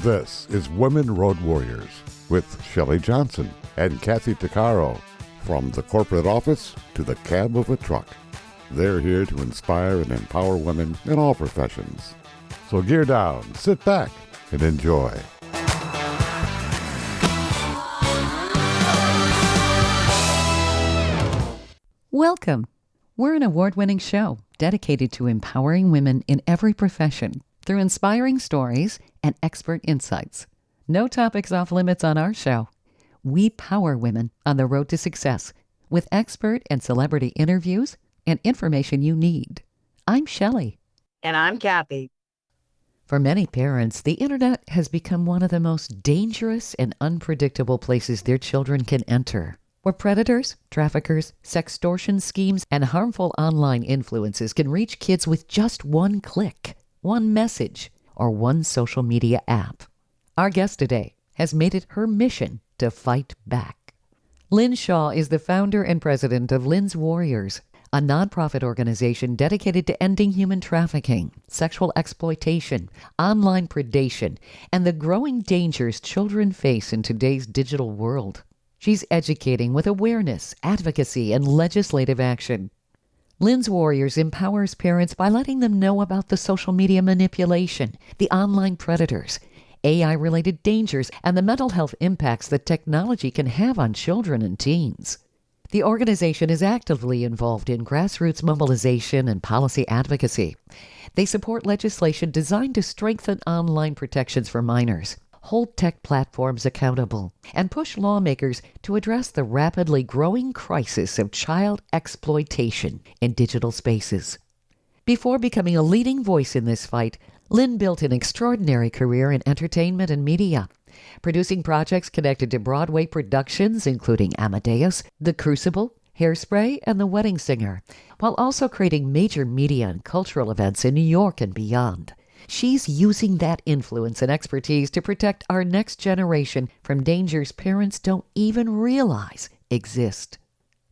This is Women Road Warriors with Shelley Johnson and Kathy Tuccaro. From the corporate office to the cab of a truck, they're here to inspire and empower women in all professions. So gear down, sit back, and enjoy. Welcome. We're an award-winning show dedicated to empowering women in every profession through inspiring stories and expert insights. No topics off limits on our show. We power women on the road to success with expert and celebrity interviews and information you need. I'm Shelley. And I'm Kathy. For many parents, the internet has become one of the most dangerous and unpredictable places their children can enter, where predators, traffickers, sextortion schemes, and harmful online influences can reach kids with just one click, one message, or one social media app. Our guest today has made it her mission to fight back. Lynn Shaw is the founder and president of Lynn's Warriors, a nonprofit organization dedicated to ending human trafficking, sexual exploitation, online predation, and the growing dangers children face in today's digital world. She's educating with awareness, advocacy, and legislative action. Lynn's Warriors empowers parents by letting them know about the social media manipulation, the online predators, AI-related dangers, and the mental health impacts that technology can have on children and teens. The organization is actively involved in grassroots mobilization and policy advocacy. They support legislation designed to strengthen online protections for minors, hold tech platforms accountable, and push lawmakers to address the rapidly growing crisis of child exploitation in digital spaces. Before becoming a leading voice in this fight, Lynn built an extraordinary career in entertainment and media, producing projects connected to Broadway productions including Amadeus, The Crucible, Hairspray, and The Wedding Singer, while also creating major media and cultural events in New York and beyond. She's using that influence and expertise to protect our next generation from dangers parents don't even realize exist.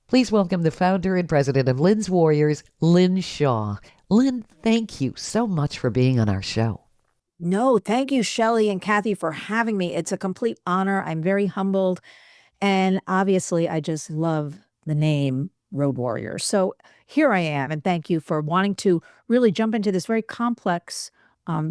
Please welcome the founder and president of Lynn's Warriors, Lynn Shaw. Lynn, thank you so much for being on our show. No, thank you, Shelley and Kathy, for having me. It's a complete honor. I'm very humbled. And obviously, I just love the name Road Warriors. So here I am. And thank you for wanting to really jump into this very complex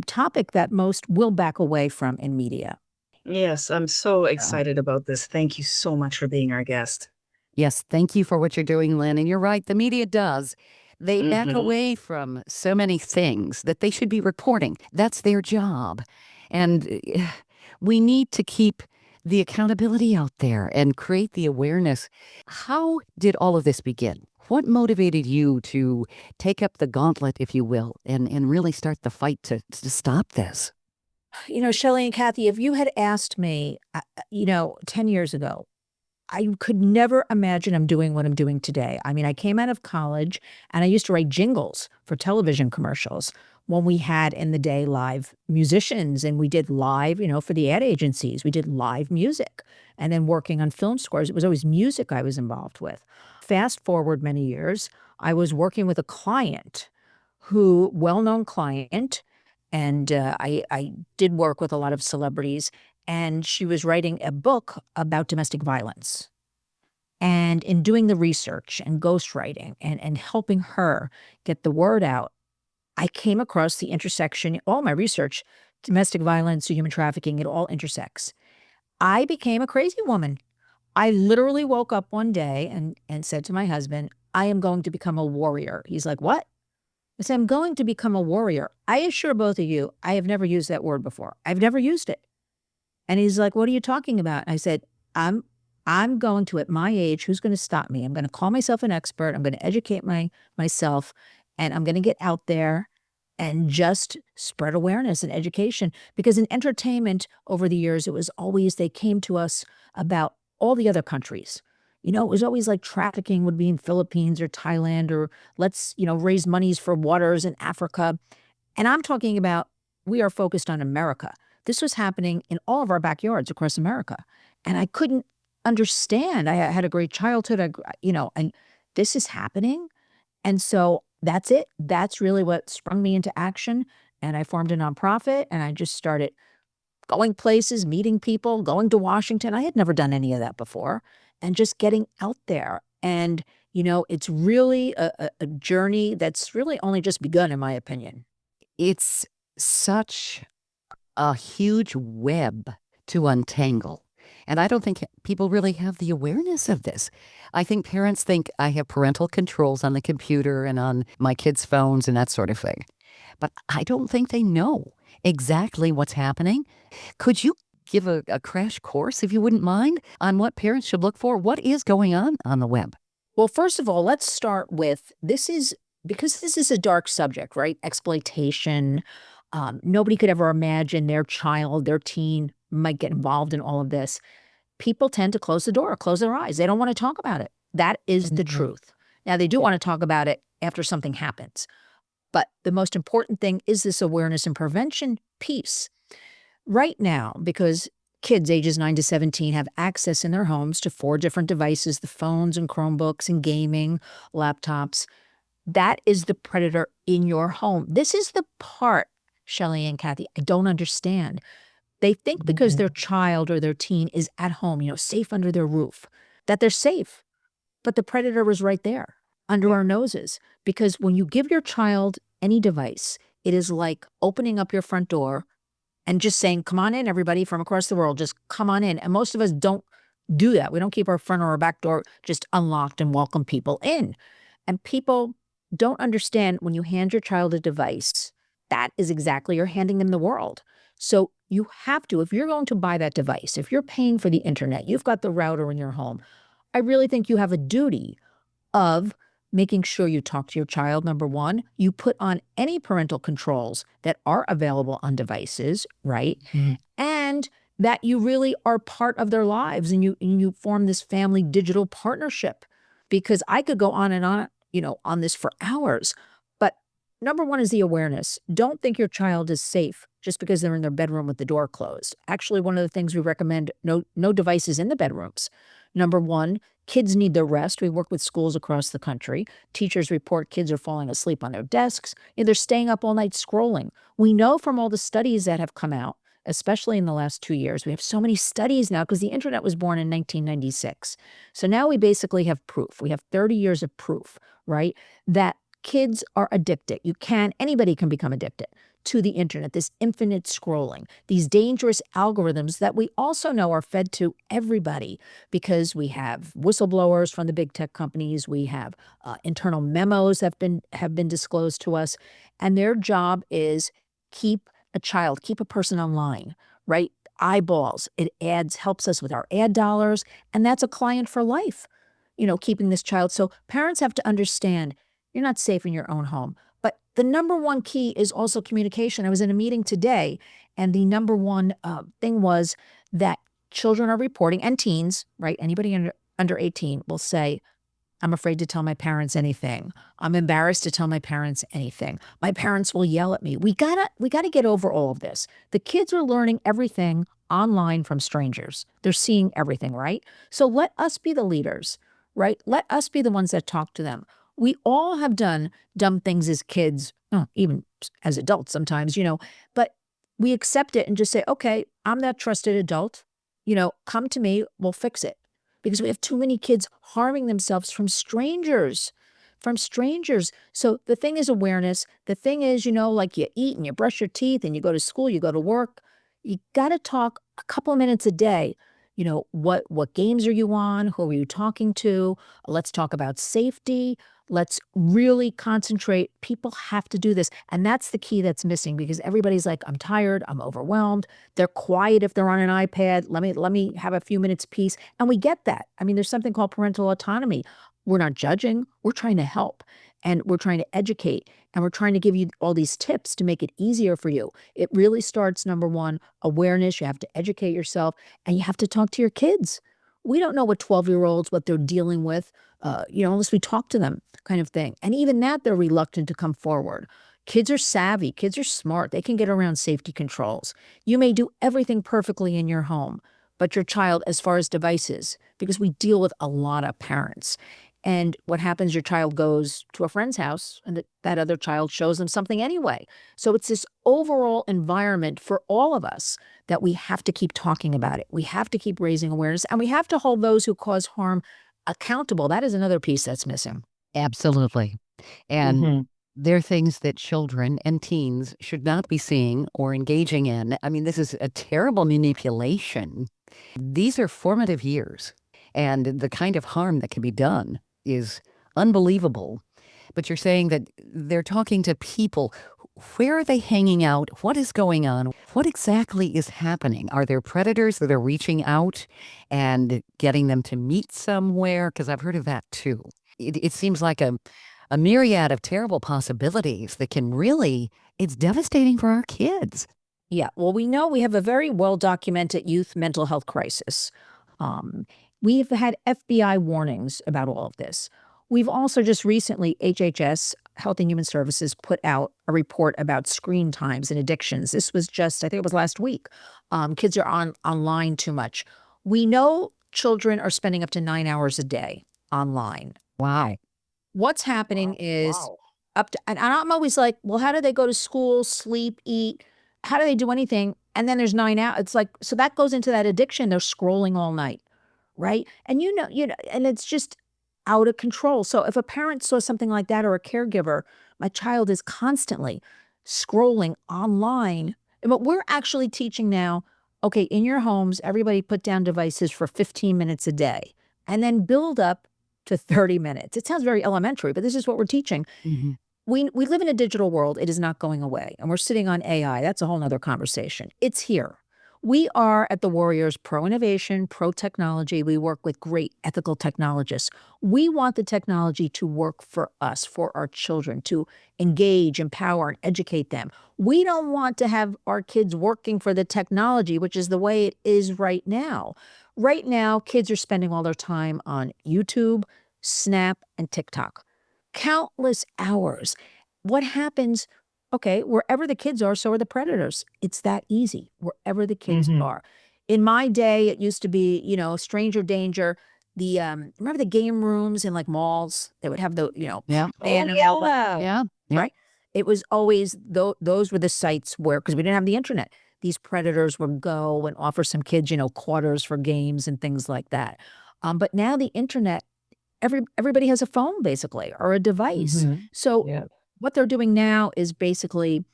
topic that most will back away from in media. Yes, I'm so excited about this. Thank you so much for being our guest. Yes, thank you for what you're doing, Lynn. And you're right, the media does. They back away from so many things that they should be reporting. That's their job. And we need to keep the accountability out there and create the awareness. How did all of this begin? What motivated you to take up the gauntlet, if you will, and really start the fight to stop this? You know, Shelley and Kathy, if you had asked me, 10 years ago, I could never imagine I'm doing what I'm doing today. I mean, I came out of college and I used to write jingles for television commercials when we had in the day live musicians, and we did live, for the ad agencies, we did live music. And then working on film scores, it was always music I was involved with. Fast forward many years, I was working with a client well-known client, and I did work with a lot of celebrities, and she was writing a book about domestic violence. And in doing the research and ghostwriting and helping her get the word out, I came across the intersection, all my research, domestic violence, human trafficking, it all intersects. I became a crazy woman. I literally woke up one day and said to my husband, I am going to become a warrior. He's like, what? I said, I'm going to become a warrior. I assure both of you, I have never used that word before. I've never used it. And he's like, what are you talking about? I said, I'm going to, at my age, who's going to stop me? I'm going to call myself an expert. I'm going to educate myself, and I'm going to get out there and just spread awareness and education. Because in entertainment over the years, it was always, they came to us about all the other countries. It was always like trafficking would be in Philippines or Thailand, or let's, raise monies for waters in Africa. And I'm talking about, we are focused on America. This was happening in all of our backyards across America. And I couldn't understand. I had a great childhood, and this is happening. And so that's it. That's really what sprung me into action. And I formed a nonprofit, and I just started going places, meeting people, going to Washington. I had never done any of that before. And just getting out there. And, it's really a journey that's really only just begun, in my opinion. It's such a huge web to untangle. And I don't think people really have the awareness of this. I think parents think I have parental controls on the computer and on my kids' phones and that sort of thing. But I don't think they know exactly what's happening. Could you give a crash course, if you wouldn't mind, on what parents should look for? What is going on the web? Well, first of all, let's start with because this is a dark subject, right? Exploitation. Nobody could ever imagine their child, their teen might get involved in all of this. People tend to close the door, close their eyes. They don't want to talk about it. That is the truth. Now, they do want to talk about it after something happens. But the most important thing is this awareness and prevention piece. Right now, because kids ages 9 to 17 have access in their homes to 4 different devices, the phones and Chromebooks and gaming, laptops. That is the predator in your home. This is the part, Shelley and Kathy, I don't understand. They think because their child or their teen is at home, safe under their roof, that they're safe. But the predator is right there under our noses. Because when you give your child any device, it is like opening up your front door and just saying, come on in, everybody from across the world, just come on in. And most of us don't do that. We don't keep our front or our back door just unlocked and welcome people in. And people don't understand when you hand your child a device, that is exactly, you're handing them the world. So you have to, if you're going to buy that device, if you're paying for the internet, you've got the router in your home, I really think you have a duty of making sure you talk to your child, number one. You put on any parental controls that are available on devices, right? And that you really are part of their lives and you form this family digital partnership. Because I could go on and on, on this for hours. But number one is the awareness. Don't think your child is safe just because they're in their bedroom with the door closed. Actually, one of the things we recommend, no devices in the bedrooms. Number one, kids need their rest. We work with schools across the country. Teachers report kids are falling asleep on their desks. They're staying up all night scrolling. We know from all the studies that have come out, especially in the last 2 years, we have so many studies now because the internet was born in 1996. So now we basically have proof. We have 30 years of proof, right, that kids are addicted. Anybody can become addicted to the internet, this infinite scrolling, these dangerous algorithms that we also know are fed to everybody because we have whistleblowers from the big tech companies. We have internal memos that have been disclosed to us. And their job is keep a person online, right? Eyeballs. It helps us with our ad dollars. And that's a client for life, keeping this child. So parents have to understand you're not safe in your own home. But the number one key is also communication. I was in a meeting today, and the number one thing was that children are reporting, and teens, right? Anybody under 18 will say, I'm afraid to tell my parents anything. I'm embarrassed to tell my parents anything. My parents will yell at me. We gotta get over all of this. The kids are learning everything online from strangers. They're seeing everything, right? So let us be the leaders, right? Let us be the ones that talk to them. We all have done dumb things as kids, even as adults sometimes, but we accept it and just say, okay, I'm that trusted adult. Come to me, we'll fix it. Because we have too many kids harming themselves from strangers. So the thing is awareness. The thing is, like you eat and you brush your teeth and you go to school, you go to work. You got to talk a couple of minutes a day. What games are you on? Who are you talking to? Let's talk about safety. Let's really concentrate. People have to do this. And that's the key that's missing because everybody's like, I'm tired. I'm overwhelmed. They're quiet if they're on an iPad. Let me have a few minutes peace. And we get that. I mean, there's something called parental autonomy. We're not judging. We're trying to help. And we're trying to educate. And we're trying to give you all these tips to make it easier for you. It really starts, number one, awareness. You have to educate yourself. And you have to talk to your kids. We don't know what 12-year-olds, what they're dealing with, unless we talk to them kind of thing. And even that, they're reluctant to come forward. Kids are savvy. Kids are smart. They can get around safety controls. You may do everything perfectly in your home, but your child, as far as devices, because we deal with a lot of parents, And what happens, your child goes to a friend's house and that other child shows them something anyway. So it's this overall environment for all of us that we have to keep talking about it. We have to keep raising awareness, and we have to hold those who cause harm accountable. That is another piece that's missing. Absolutely. And there are things that children and teens should not be seeing or engaging in. I mean, this is a terrible manipulation. These are formative years, and the kind of harm that can be done is unbelievable. But you're saying that they're talking to people. Where are they hanging out? What is going on? What exactly is happening? Are there predators that are reaching out and getting them to meet somewhere? Because I've heard of that too. It seems like a myriad of terrible possibilities that can really, it's devastating for our kids. Yeah, well, we know we have a very well-documented youth mental health crisis. We've had FBI warnings about all of this. We've also just recently, HHS, Health and Human Services, put out a report about screen times and addictions. This was just, I think it was last week. Kids are online too much. We know children are spending up to 9 hours a day online. Wow. What's happening is up to, and I'm always like, well, how do they go to school, sleep, eat? How do they do anything? And then there's 9 hours. It's like, so that goes into that addiction. They're scrolling all night, right? And and it's just out of control. So if a parent saw something like that, or a caregiver, my child is constantly scrolling online. And what we're actually teaching now, okay, in your homes, everybody put down devices for 15 minutes a day, and then build up to 30 minutes. It sounds very elementary, but this is what we're teaching. We live in a digital world. It is not going away. And we're sitting on AI. That's a whole nother conversation. It's here. We are at the Warriors pro-innovation, pro-technology. We work with great ethical technologists. We want the technology to work for us, for our children, to engage, empower, and educate them. We don't want to have our kids working for the technology, which is the way it is right now. Right now, kids are spending all their time on YouTube, Snap, and TikTok. Countless hours. What happens? Okay, wherever the kids are, so are the predators. It's that easy, wherever the kids are. In my day, it used to be, stranger danger. The remember the game rooms in like malls? They would have the, Yeah. Yeah. Right? It was always, those were the sites where, because we didn't have the internet, these predators would go and offer some kids, quarters for games and things like that. But now the internet, everybody has a phone basically, or a device. So what they're doing now is basically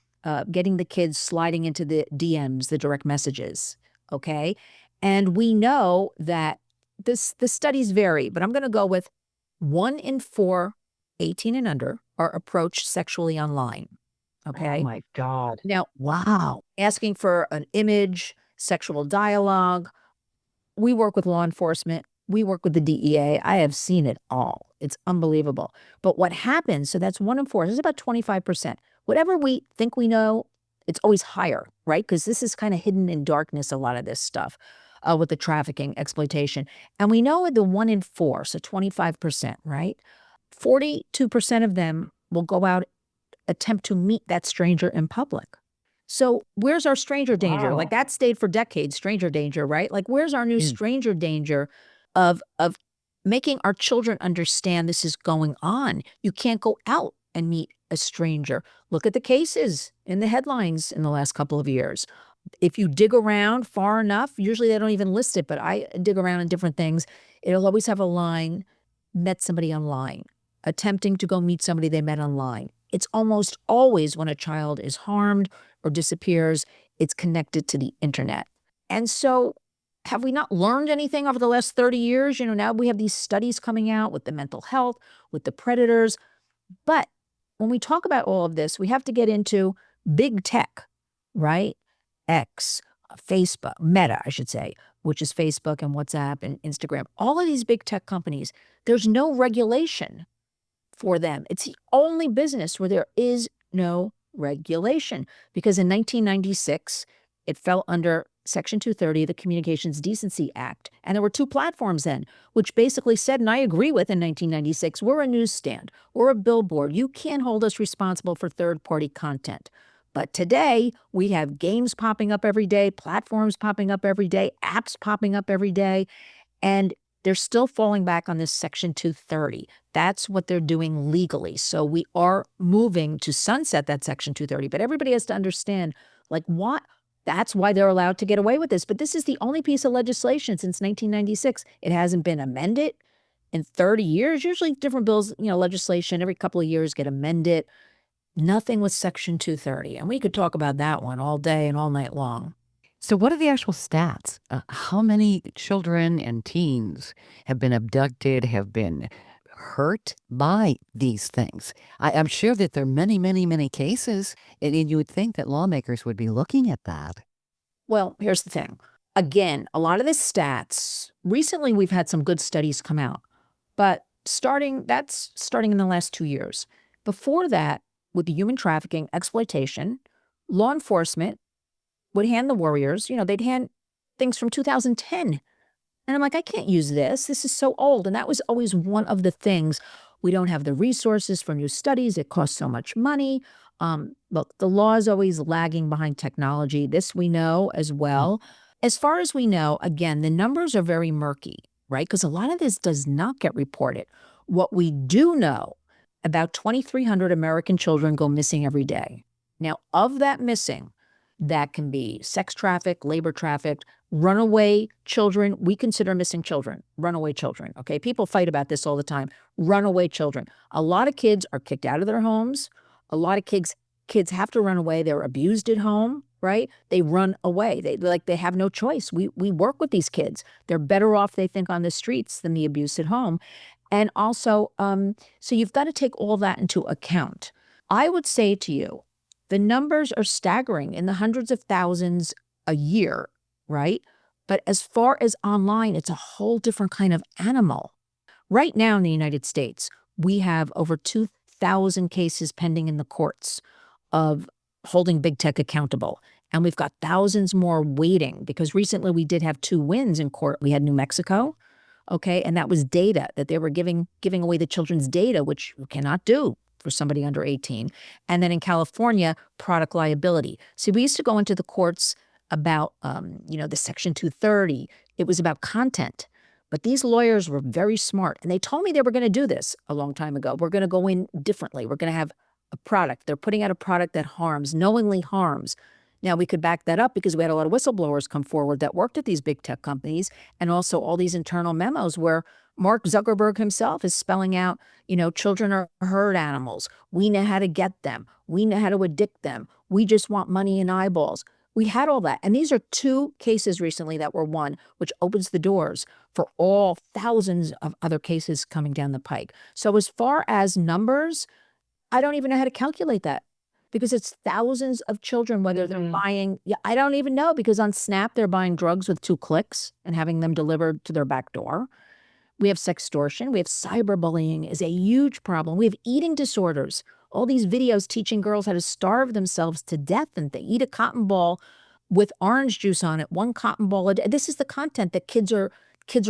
getting the kids sliding into the DMs, the direct messages, okay? And we know that the studies vary, but I'm going to go with 1 in 4 18 and under are approached sexually online, okay? Oh my God. Now, wow, asking for an image, sexual dialogue. We work with law enforcement. We work with the DEA. I have seen it all. It's unbelievable. But what happens, so that's 1 in 4. This is about 25%. Whatever we think we know, it's always higher, right? Because this is kind of hidden in darkness, a lot of this stuff with the trafficking, exploitation. And we know the 1 in 4, so 25%, right? 42% of them will go out, attempt to meet that stranger in public. So where's our stranger danger? Wow. Like that stayed for decades, stranger danger, right? Like where's our new stranger danger of making our children understand this is going on? You can't go out and meet a stranger. Look at the cases in the headlines in the last couple of years. If you dig around far enough, usually they don't even list it, but I dig around in different things. It'll always have a line, met somebody online, attempting to go meet somebody they met online. It's almost always when a child is harmed or disappears, it's connected to the internet. And so have we not learned anything over the last 30 years? Now we have these studies coming out with the mental health, with the predators. But when we talk about all of this, we have to get into big tech, right? X, Facebook, Meta, I should say, which is Facebook and WhatsApp and Instagram. All of these big tech companies, there's no regulation for them. It's the only business where there is no regulation, because in 1996, it fell under Section 230 of the Communications Decency Act. And there were 2 platforms then, which basically said, and I agree with in 1996, we're a newsstand, we're a billboard. You can't hold us responsible for third-party content. But today, we have games popping up every day, platforms popping up every day, apps popping up every day. And They're still falling back on this Section 230. That's what they're doing legally. So we are moving to sunset that Section 230. But everybody has to understand, like, what? That's why they're allowed to get away with this. But this is the only piece of legislation since 1996. It hasn't been amended in 30 years. Usually different bills, legislation every couple of years get amended. Nothing with Section 230. And we could talk about that one all day and all night long. So what are the actual stats? How many children and teens have been abducted, have been hurt by these things? I'm sure that there are many, many, many cases, and you would think that lawmakers would be looking at that. Well, here's the thing. Again, a lot of the stats, recently we've had some good studies come out, but that's starting in the last 2 years. Before that, with the human trafficking, exploitation, law enforcement would hand the warriors, they'd hand things from 2010. And I'm like, I can't use this. This is so old. And that was always one of the things. We don't have the resources for new studies. It costs so much money. Look, the law is always lagging behind technology. This we know as well. As far as we know, again, the numbers are very murky, right? Because a lot of this does not get reported. What we do know, about 2,300 American children go missing every day. Now, of that missing, that can be sex trafficked, labor trafficked, runaway children. We consider missing children, runaway children, okay? People fight about this all the time. Runaway children. A lot of kids are kicked out of their homes. A lot of kids have to run away. They're abused at home, right? They run away. They have no choice. We work with these kids. They're better off, they think, on the streets than the abuse at home. And also, so you've got to take all that into account. I would say to you, the numbers are staggering in the hundreds of thousands a year, right? But as far as online, it's a whole different kind of animal. Right now in the United States, we have over 2,000 cases pending in the courts of holding big tech accountable. And we've got thousands more waiting because recently we did have 2 wins in court. We had New Mexico, okay? And that was data, that they were giving away the children's data, which you cannot do for somebody under 18. And then in California, product liability. See, we used to go into the courts about, the Section 230. It was about content. But these lawyers were very smart. And they told me they were going to do this a long time ago. We're going to go in differently. We're going to have a product. They're putting out a product that harms, knowingly harms. Now, we could back that up because we had a lot of whistleblowers come forward that worked at these big tech companies, and also all these internal memos where Mark Zuckerberg himself is spelling out, children are herd animals. We know how to get them. We know how to addict them. We just want money and eyeballs. We had all that. And these are 2 cases recently that were won, which opens the doors for all thousands of other cases coming down the pike. So as far as numbers, I don't even know how to calculate that because it's thousands of children, whether they're buying, I don't even know, because on Snap, they're buying drugs with 2 clicks and having them delivered to their back door. We have sextortion. We have cyberbullying is a huge problem. We have eating disorders. All these videos teaching girls how to starve themselves to death, and they eat a cotton ball with orange juice on it, 1 cotton ball a day. This is the content that kids are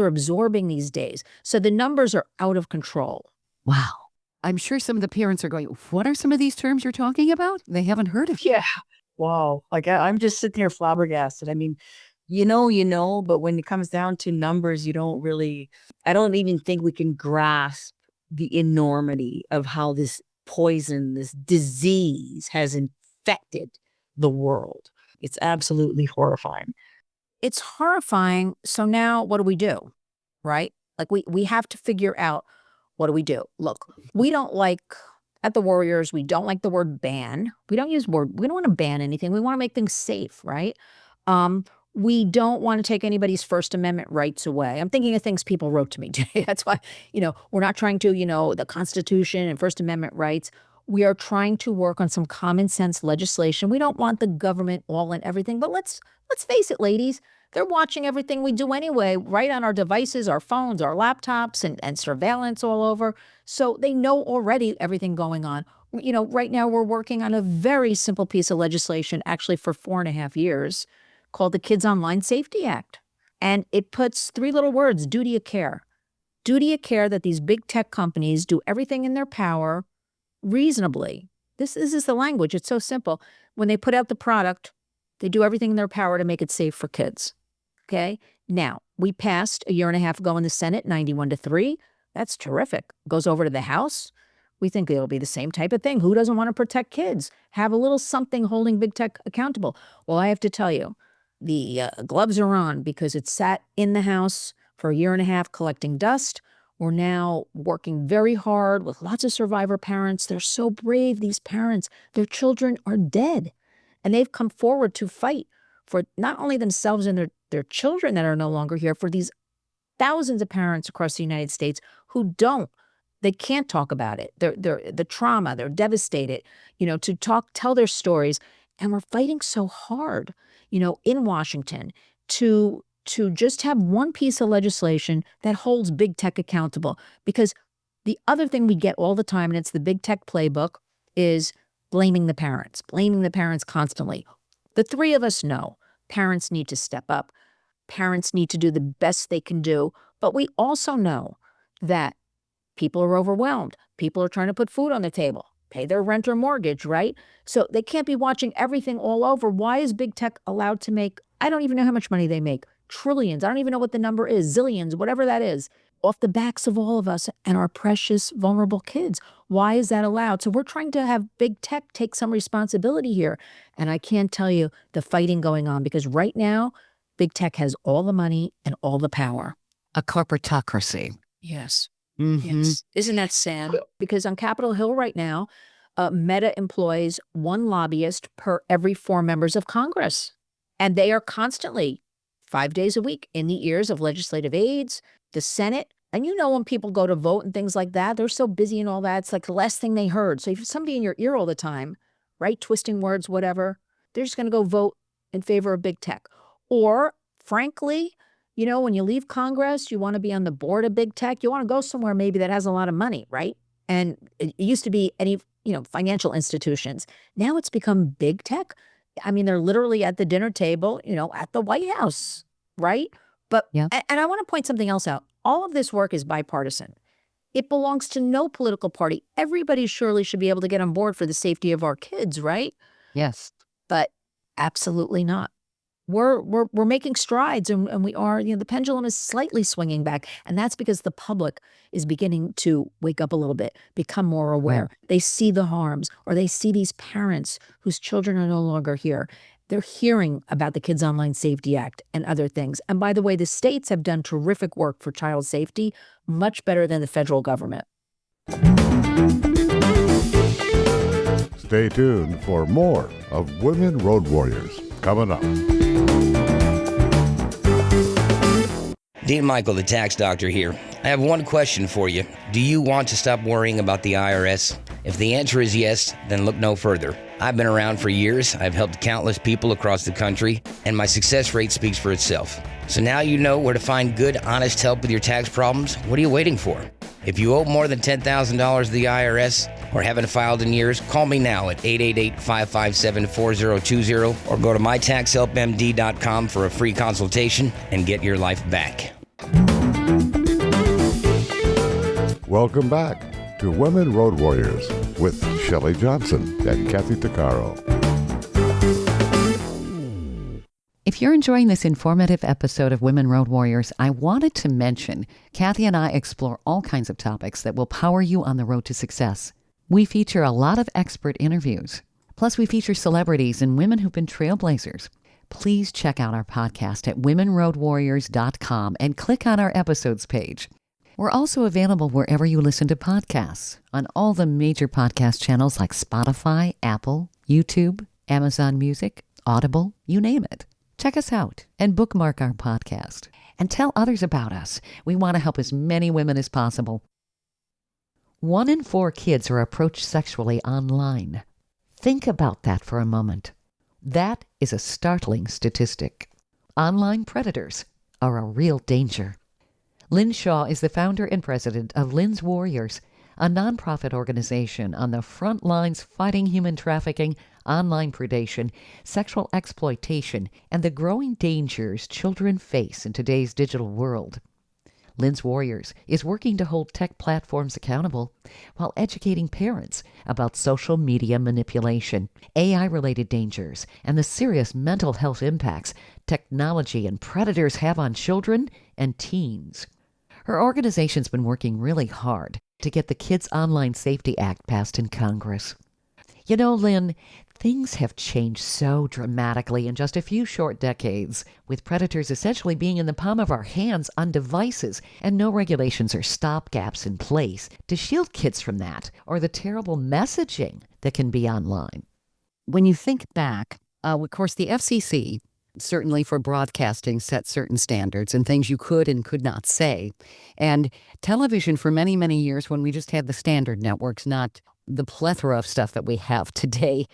absorbing these days. So the numbers are out of control. Wow. I'm sure some of the parents are going, what are some of these terms you're talking about? They haven't heard of it. Yeah. Wow. Like I'm just sitting here flabbergasted. I mean, but when it comes down to numbers, I don't even think we can grasp the enormity of how this poison, this disease has infected the world. It's absolutely horrifying. It's horrifying. So now what do we do, right? Like we have to figure out, what do we do? Look, we don't like, at the Warriors, we don't like the word ban. We don't want to ban anything. We want to make things safe, right? We don't want to take anybody's First Amendment rights away. I'm thinking of things people wrote to me today. That's why, we're not trying to, the Constitution and First Amendment rights. We are trying to work on some common sense legislation. We don't want the government all in everything, but let's face it, ladies. They're watching everything we do anyway, right on our devices, our phones, our laptops, and surveillance all over. So they know already everything going on. Right now we're working on a very simple piece of legislation, actually for 4.5 years, called the Kids Online Safety Act. And it puts 3 little words, duty of care. Duty of care, that these big tech companies do everything in their power reasonably. This is the language. It's so simple. When they put out the product, they do everything in their power to make it safe for kids. Okay? Now, we passed a year and a half ago in the Senate, 91-3. That's terrific. Goes over to the House. We think it'll be the same type of thing. Who doesn't want to protect kids? Have a little something holding big tech accountable. Well, I have to tell you, the gloves are on because it sat in the House for a year and a half collecting dust. We're now working very hard with lots of survivor parents. They're so brave, these parents. Their children are dead. And they've come forward to fight for not only themselves and their children that are no longer here, for these thousands of parents across the United States who they can't talk about it. They're the trauma, they're devastated, to tell their stories. And we're fighting so hard, in Washington to just have one piece of legislation that holds big tech accountable. Because the other thing we get all the time, and it's the big tech playbook, is blaming the parents constantly. The three of us know parents need to step up. Parents need to do the best they can do. But we also know that people are overwhelmed. People are trying to put food on the table, pay their rent or mortgage, right? So they can't be watching everything all over. Why is big tech allowed to make, I don't even know how much money they make, trillions. I don't even know what the number is, zillions, whatever that is, off the backs of all of us and our precious, vulnerable kids. Why is that allowed? So we're trying to have big tech take some responsibility here. And I can't tell you the fighting going on, because right now, big tech has all the money and all the power. A corporatocracy. Yes. Mm-hmm. Yes. Isn't that sad? Because on Capitol Hill right now, Meta employs one lobbyist per every 4 members of Congress. And they are constantly 5 days a week in the ears of legislative aides, the Senate. And when people go to vote and things like that, they're so busy and all that. It's like the last thing they heard. So if somebody in your ear all the time, right, twisting words, whatever, they're just going to go vote in favor of big tech. Or, frankly, when you leave Congress, you want to be on the board of big tech. You want to go somewhere maybe that has a lot of money, right? And it used to be any, financial institutions. Now it's become big tech. I mean, they're literally at the dinner table, at the White House, right? But, yeah. And I want to point something else out. All of this work is bipartisan. It belongs to no political party. Everybody surely should be able to get on board for the safety of our kids, right? Yes. But absolutely not. We're making strides, and we are, the pendulum is slightly swinging back. And that's because the public is beginning to wake up a little bit, become more aware. Right. They see the harms, or they see these parents whose children are no longer here. They're hearing about the Kids Online Safety Act and other things. And by the way, the states have done terrific work for child safety, much better than the federal government. Stay tuned for more of Women Road Warriors coming up. Dean Michael, the tax doctor here. I have one question for you. Do you want to stop worrying about the IRS? If the answer is yes, then look no further. I've been around for years. I've helped countless people across the country, and my success rate speaks for itself. So now you know where to find good, honest help with your tax problems. What are you waiting for? If you owe more than $10,000 to the IRS or haven't filed in years, call me now at 888-557-4020 or go to mytaxhelpmd.com for a free consultation and get your life back. Welcome back to Women Road Warriors with Shelley Johnson and Kathy Tuccaro. If you're enjoying this informative episode of Women Road Warriors, I wanted to mention Kathy and I explore all kinds of topics that will power you on the road to success. We feature a lot of expert interviews. Plus, we feature celebrities and women who've been trailblazers. Please check out our podcast at womenroadwarriors.com and click on our episodes page. We're also available wherever you listen to podcasts, on all the major podcast channels like Spotify, Apple, YouTube, Amazon Music, Audible, you name it. Check us out and bookmark our podcast. And tell others about us. We want to help as many women as possible. 1 in 4 kids are approached sexually online. Think about that for a moment. That is a startling statistic. Online predators are a real danger. Lynn Shaw is the founder and president of Lynn's Warriors, a nonprofit organization on the front lines fighting human trafficking, online predation, sexual exploitation, and the growing dangers children face in today's digital world. Lynn's Warriors is working to hold tech platforms accountable while educating parents about social media manipulation, AI-related dangers, and the serious mental health impacts technology and predators have on children and teens. Her organization's been working really hard to get the Kids Online Safety Act passed in Congress. You know, Lynn, things have changed so dramatically in just a few short decades, with predators essentially being in the palm of our hands on devices, and no regulations or stopgaps in place to shield kids from that or the terrible messaging that can be online. When you think back, of course, the FCC, certainly for broadcasting, set certain standards and things you could and could not say. And television for many, many years, when we just had the standard networks, not the plethora of stuff that we have today,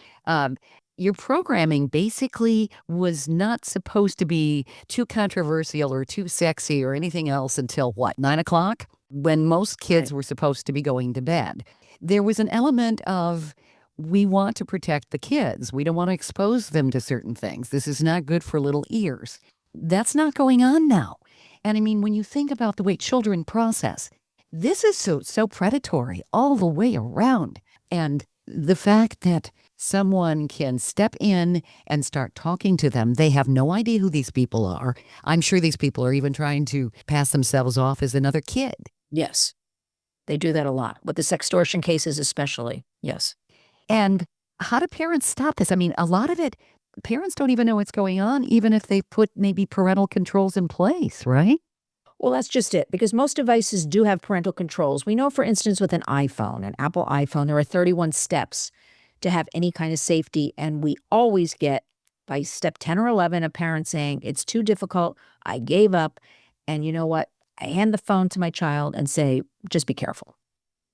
your programming basically was not supposed to be too controversial or too sexy or anything else until, 9 o'clock? When most kids were supposed to be going to bed. There was an element of, we want to protect the kids. We don't want to expose them to certain things. This is not good for little ears. That's not going on now. And I mean, when you think about the way children process, this is so predatory all the way around. And the fact that someone can step in and start talking to them, they have no idea who these people are. I'm sure these people are even trying to pass themselves off as another kid. Yes. They do that a lot, with the sextortion cases especially. Yes. And how do parents stop this? I mean, a lot of it, parents don't even know what's going on, even if they put maybe parental controls in place, right? Well, that's just it, because most devices do have parental controls. We know, for instance, with an iPhone, an Apple iPhone, there are 31 steps to have any kind of safety. And we always get, by step 10 or 11, a parent saying, it's too difficult, I gave up. And you know what? I hand the phone to my child and say, just be careful.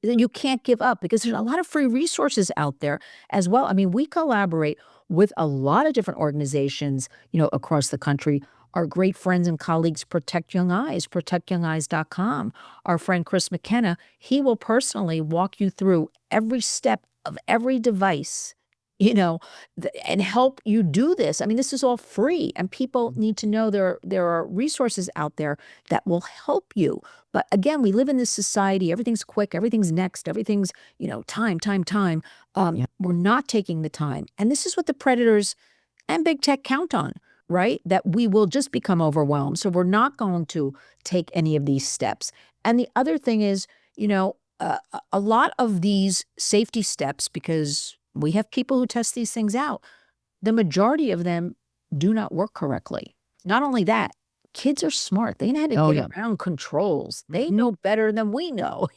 Then you can't give up, because there's a lot of free resources out there as well. I mean, we collaborate with a lot of different organizations, across the country. Our great friends and colleagues, Protect Young Eyes, protectyoungeyes.com. Our friend Chris McKenna, he will personally walk you through every step of every device, and help you do this. I mean, this is all free, and people need to know there are resources out there that will help you. But again, we live in this society. Everything's quick. Everything's next. Everything's, time. We're not taking the time. And this is what the predators and big tech count on, right? That we will just become overwhelmed. So we're not going to take any of these steps. And the other thing is, a lot of these safety steps, because we have people who test these things out, the majority of them do not work correctly. Not only that, kids are smart. They know how to get around controls. They know better than we know,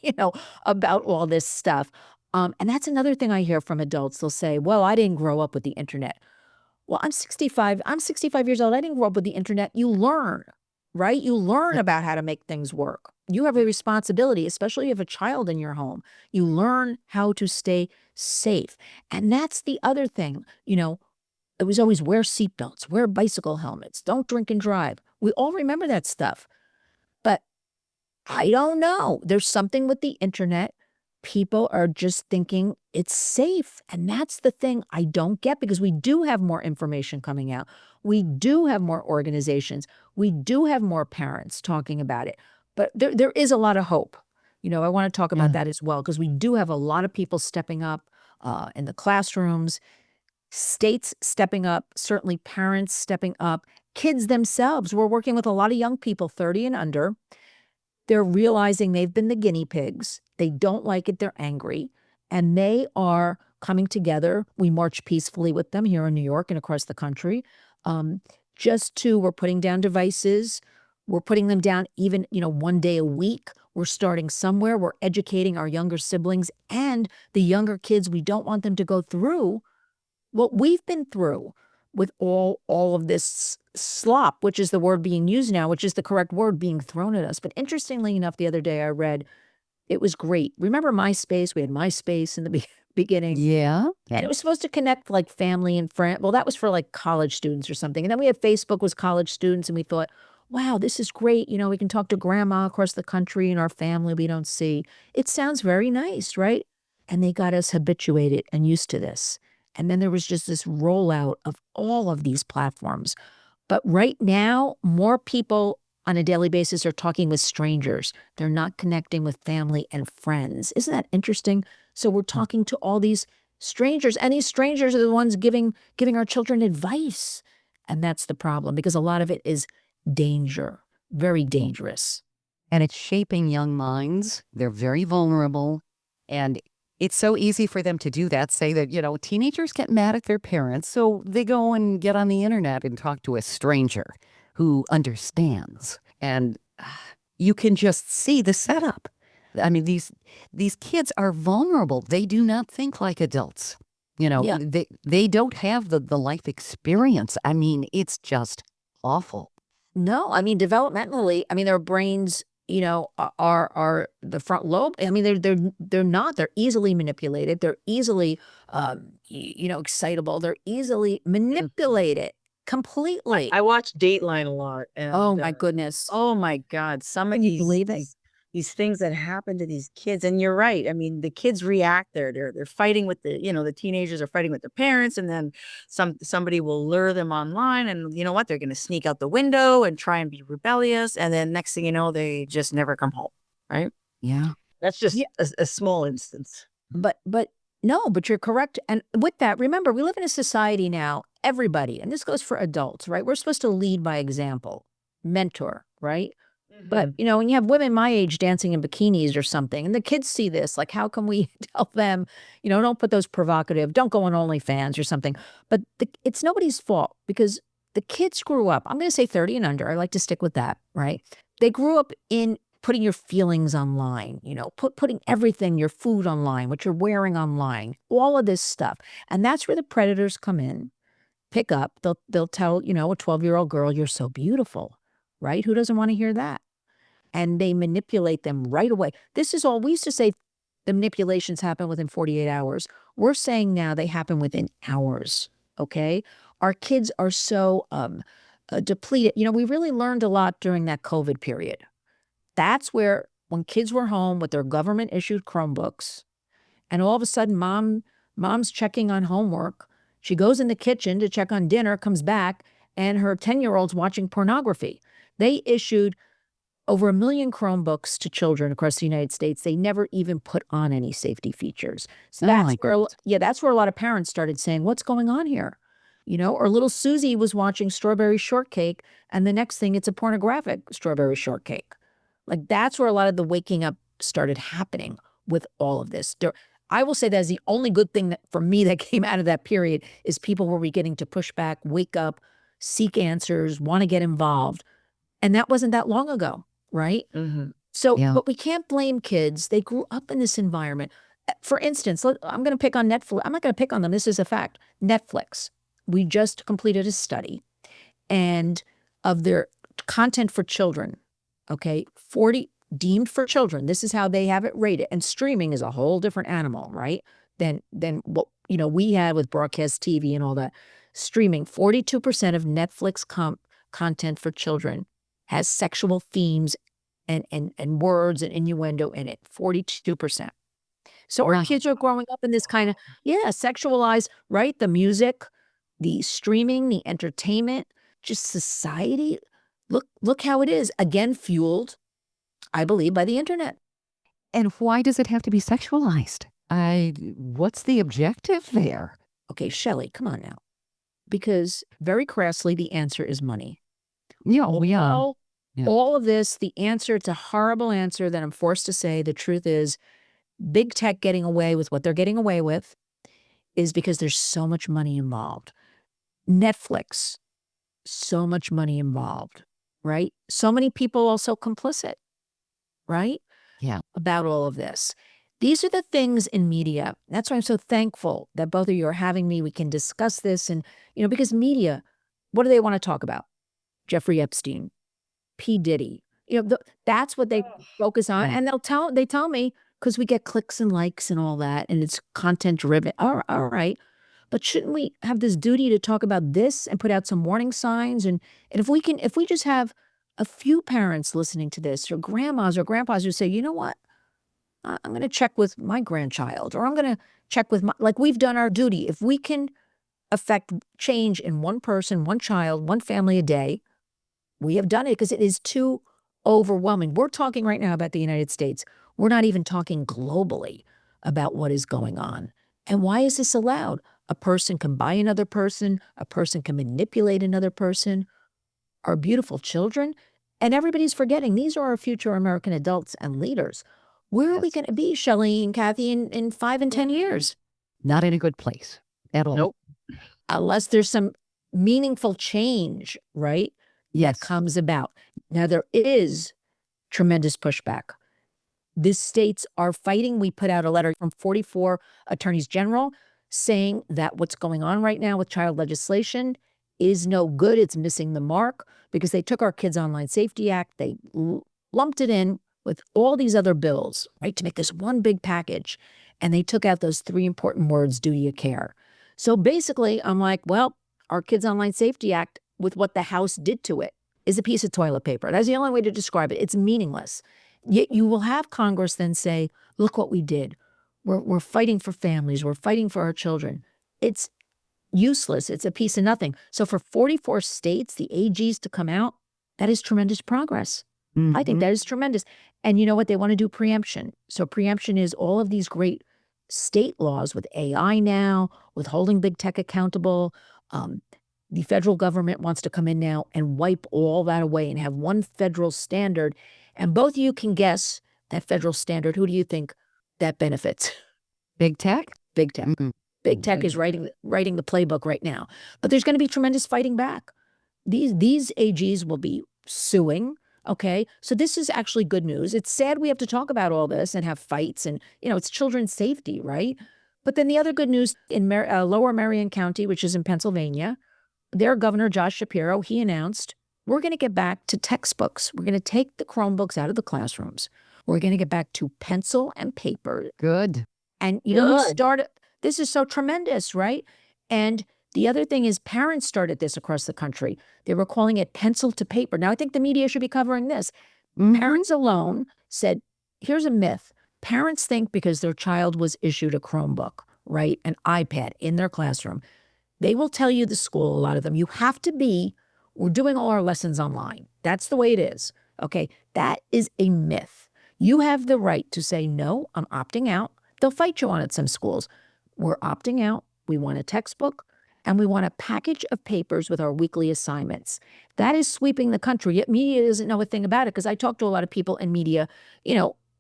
about all this stuff. And that's another thing I hear from adults. They'll say, well, I didn't grow up with the internet. Well, I'm 65 years old. I didn't grow up with the internet. You learn, right? You learn about how to make things work. You have a responsibility, especially if you have a child in your home. You learn how to stay safe. And that's the other thing, it was always wear seatbelts, wear bicycle helmets, don't drink and drive. We all remember that stuff. But I don't know. There's something with the internet. People are just thinking it's safe. And that's the thing I don't get, because we do have more information coming out. We do have more organizations. We do have more parents talking about it. But there is a lot of hope. I want to talk about that as well, because we do have a lot of people stepping up in the classrooms, states stepping up, certainly parents stepping up, kids themselves. We're working with a lot of young people, 30 and under. They're realizing they've been the guinea pigs. They don't like it. They're angry. And they are coming together. We march peacefully with them here in New York and across the country. We're putting down devices. We're putting them down even, one day a week. We're starting somewhere. We're educating our younger siblings and the younger kids. We don't want them to go through what we've been through with all of this slop, which is the word being used now, which is the correct word, being thrown at us. But interestingly enough, the other day I read, it was great. Remember MySpace? We had MySpace in the beginning. Yeah. And it was supposed to connect like family and friends. Well, that was for like college students or something. And then we had Facebook was college students, and we thought, wow, this is great. We can talk to grandma across the country and our family we don't see. It sounds very nice, right? And they got us habituated and used to this. And then there was just this rollout of all of these platforms. But right now, more people on a daily basis are talking with strangers. They're not connecting with family and friends. Isn't that interesting? So we're talking to all these strangers, and these strangers are the ones giving our children advice. And that's the problem, because a lot of it is danger, very dangerous. And it's shaping young minds. They're very vulnerable. And it's so easy for them to do that, say that, teenagers get mad at their parents, so they go and get on the internet and talk to a stranger who understands. And you can just see the setup. I mean, these kids are vulnerable. They do not think like adults. Yeah. They don't have the life experience. I mean, it's just awful. No, I mean, developmentally, I mean, their brains, are the front lobe. I mean, they're not. They're easily manipulated. They're easily, excitable. They're easily manipulated completely. I watch Dateline a lot. And, oh my goodness! oh my God, some of Can you believe it? these things that happen to these kids, and you're right. I mean, the kids react. They're fighting with the teenagers are fighting with their parents, and then somebody will lure them online, and you know what? They're going to sneak out the window and try and be rebellious, and then next thing you know, they just never come home. Right? Yeah. That's just a small instance. But no, but you're correct. And with that, remember, we live in a society now. Everybody, and this goes for adults, right? We're supposed to lead by example, mentor, right? But, when you have women my age dancing in bikinis or something, and the kids see this, like, how can we tell them, don't put those provocative, don't go on OnlyFans or something. But it's nobody's fault, because the kids grew up, I'm going to say 30 and under, I like to stick with that, right? They grew up in putting your feelings online, putting everything, your food online, what you're wearing online, all of this stuff. And that's where the predators come in, pick up, they'll tell, a 12-year-old girl, you're so beautiful, right? Who doesn't want to hear that? And they manipulate them right away. This is all, we used to say the manipulations happen within 48 hours. We're saying now they happen within hours, okay? Our kids are so depleted. We really learned a lot during that COVID period. That's where, when kids were home with their government-issued Chromebooks, and all of a sudden mom's checking on homework, she goes in the kitchen to check on dinner, comes back, and her 10-year-old's watching pornography. They issued over 1 million Chromebooks to children across the United States. They never even put on any safety features. So that's where a lot of parents started saying, what's going on here? Or little Susie was watching Strawberry Shortcake, and the next thing, it's a pornographic Strawberry Shortcake. Like, that's where a lot of the waking up started happening with all of this. I will say that's the only good thing that, for me, that came out of that period, is people were beginning to push back, wake up, seek answers, want to get involved. And that wasn't that long ago, right? Mm-hmm. So, but we can't blame kids. They grew up in this environment. For instance, I'm going to pick on Netflix. I'm not going to pick on them. This is a fact. Netflix. We just completed a study, and of their content for children, okay, 40 deemed for children. This is how they have it rated. And streaming is a whole different animal, right? Than what we had with broadcast TV and all that. Streaming, 42% of Netflix content for children has sexual themes and words and innuendo in it. 42%. So our kids are growing up in this kind of sexualized, right? The music, the streaming, the entertainment, just society. Look how it is. Again, fueled, I believe, by the internet. And why does it have to be sexualized? What's the objective there? Okay, Shelley, come on now. Because very crassly, the answer is money. All of this, the answer, it's a horrible answer that I'm forced to say. The truth is, big tech getting away with what they're getting away with is because there's so much money involved. Netflix, so much money involved, right? So many people also complicit, right? Yeah. About all of this. These are the things in media. That's why I'm so thankful that both of you are having me. We can discuss this. And, because media, what do they want to talk about? Jeffrey Epstein, P. Diddy. That's what they focus on. And they tell me, because we get clicks and likes and all that, and it's content driven. All right. But shouldn't we have this duty to talk about this and put out some warning signs? And if we just have a few parents listening to this, or grandmas or grandpas who say, you know what? I'm going to check with my grandchild, or I'm going to check with like we've done our duty. If we can affect change in one person, one child, one family a day, We have done it because it is too overwhelming. We're talking right now about the United States. We're not even talking globally about what is going on. And why is this allowed? A person can buy another person. A person can manipulate another person. Our beautiful children. And everybody's forgetting these are our future American adults and leaders. Where are we going to be, Shelley and Kathy, in 5 and 10 years? Not in a good place at all. Nope. Unless there's some meaningful change, right? Yes. That comes about. Now, there is tremendous pushback. The states are fighting. We put out a letter from 44 attorneys general saying that what's going on right now with child legislation is no good. It's missing the mark because they took our Kids Online Safety Act. They lumped it in with all these other bills, right, to make this one big package. And they took out those 3 important words, duty of care. So basically, I'm like, well, our Kids Online Safety Act, with what the House did to it, is a piece of toilet paper. That's the only way to describe it. It's meaningless. Yet you will have Congress then say, look what we did. We're fighting for families. We're fighting for our children. It's useless. It's a piece of nothing. So for 44 states, the AGs to come out, that is tremendous progress. I think that is tremendous. And you know what? They want to do preemption. So preemption is all of these great state laws with AI now, with holding big tech accountable. The federal government wants to come in now and wipe all that away and have one federal standard. And both of you can guess that federal standard. Who do you think that benefits? Big tech? Big tech. Big tech is writing the playbook right now. But there's going to be tremendous fighting back. These AGs will be suing. Okay, so this is actually good news. It's sad we have to talk about all this and have fights and, it's children's safety, right? But then the other good news in Lower Marion County, which is in Pennsylvania, their governor, Josh Shapiro, he announced, we're going to get back to textbooks. We're going to take the Chromebooks out of the classrooms. We're going to get back to pencil and paper. Good. And, who started, this is so tremendous, right? And the other thing is parents started this across the country. They were calling it pencil to paper. Now, I think the media should be covering this. Parents alone said, here's a myth. Parents think because their child was issued a Chromebook, right, an iPad in their classroom, they will tell you, the school, a lot of them, we're doing all our lessons online. That's the way it is. Okay, that is a myth. You have the right to say, no, I'm opting out. They'll fight you on it, some schools. We're opting out. We want a textbook. And we want a package of papers with our weekly assignments. That is sweeping the country. Yet media doesn't know a thing about it because I talk to a lot of people in media,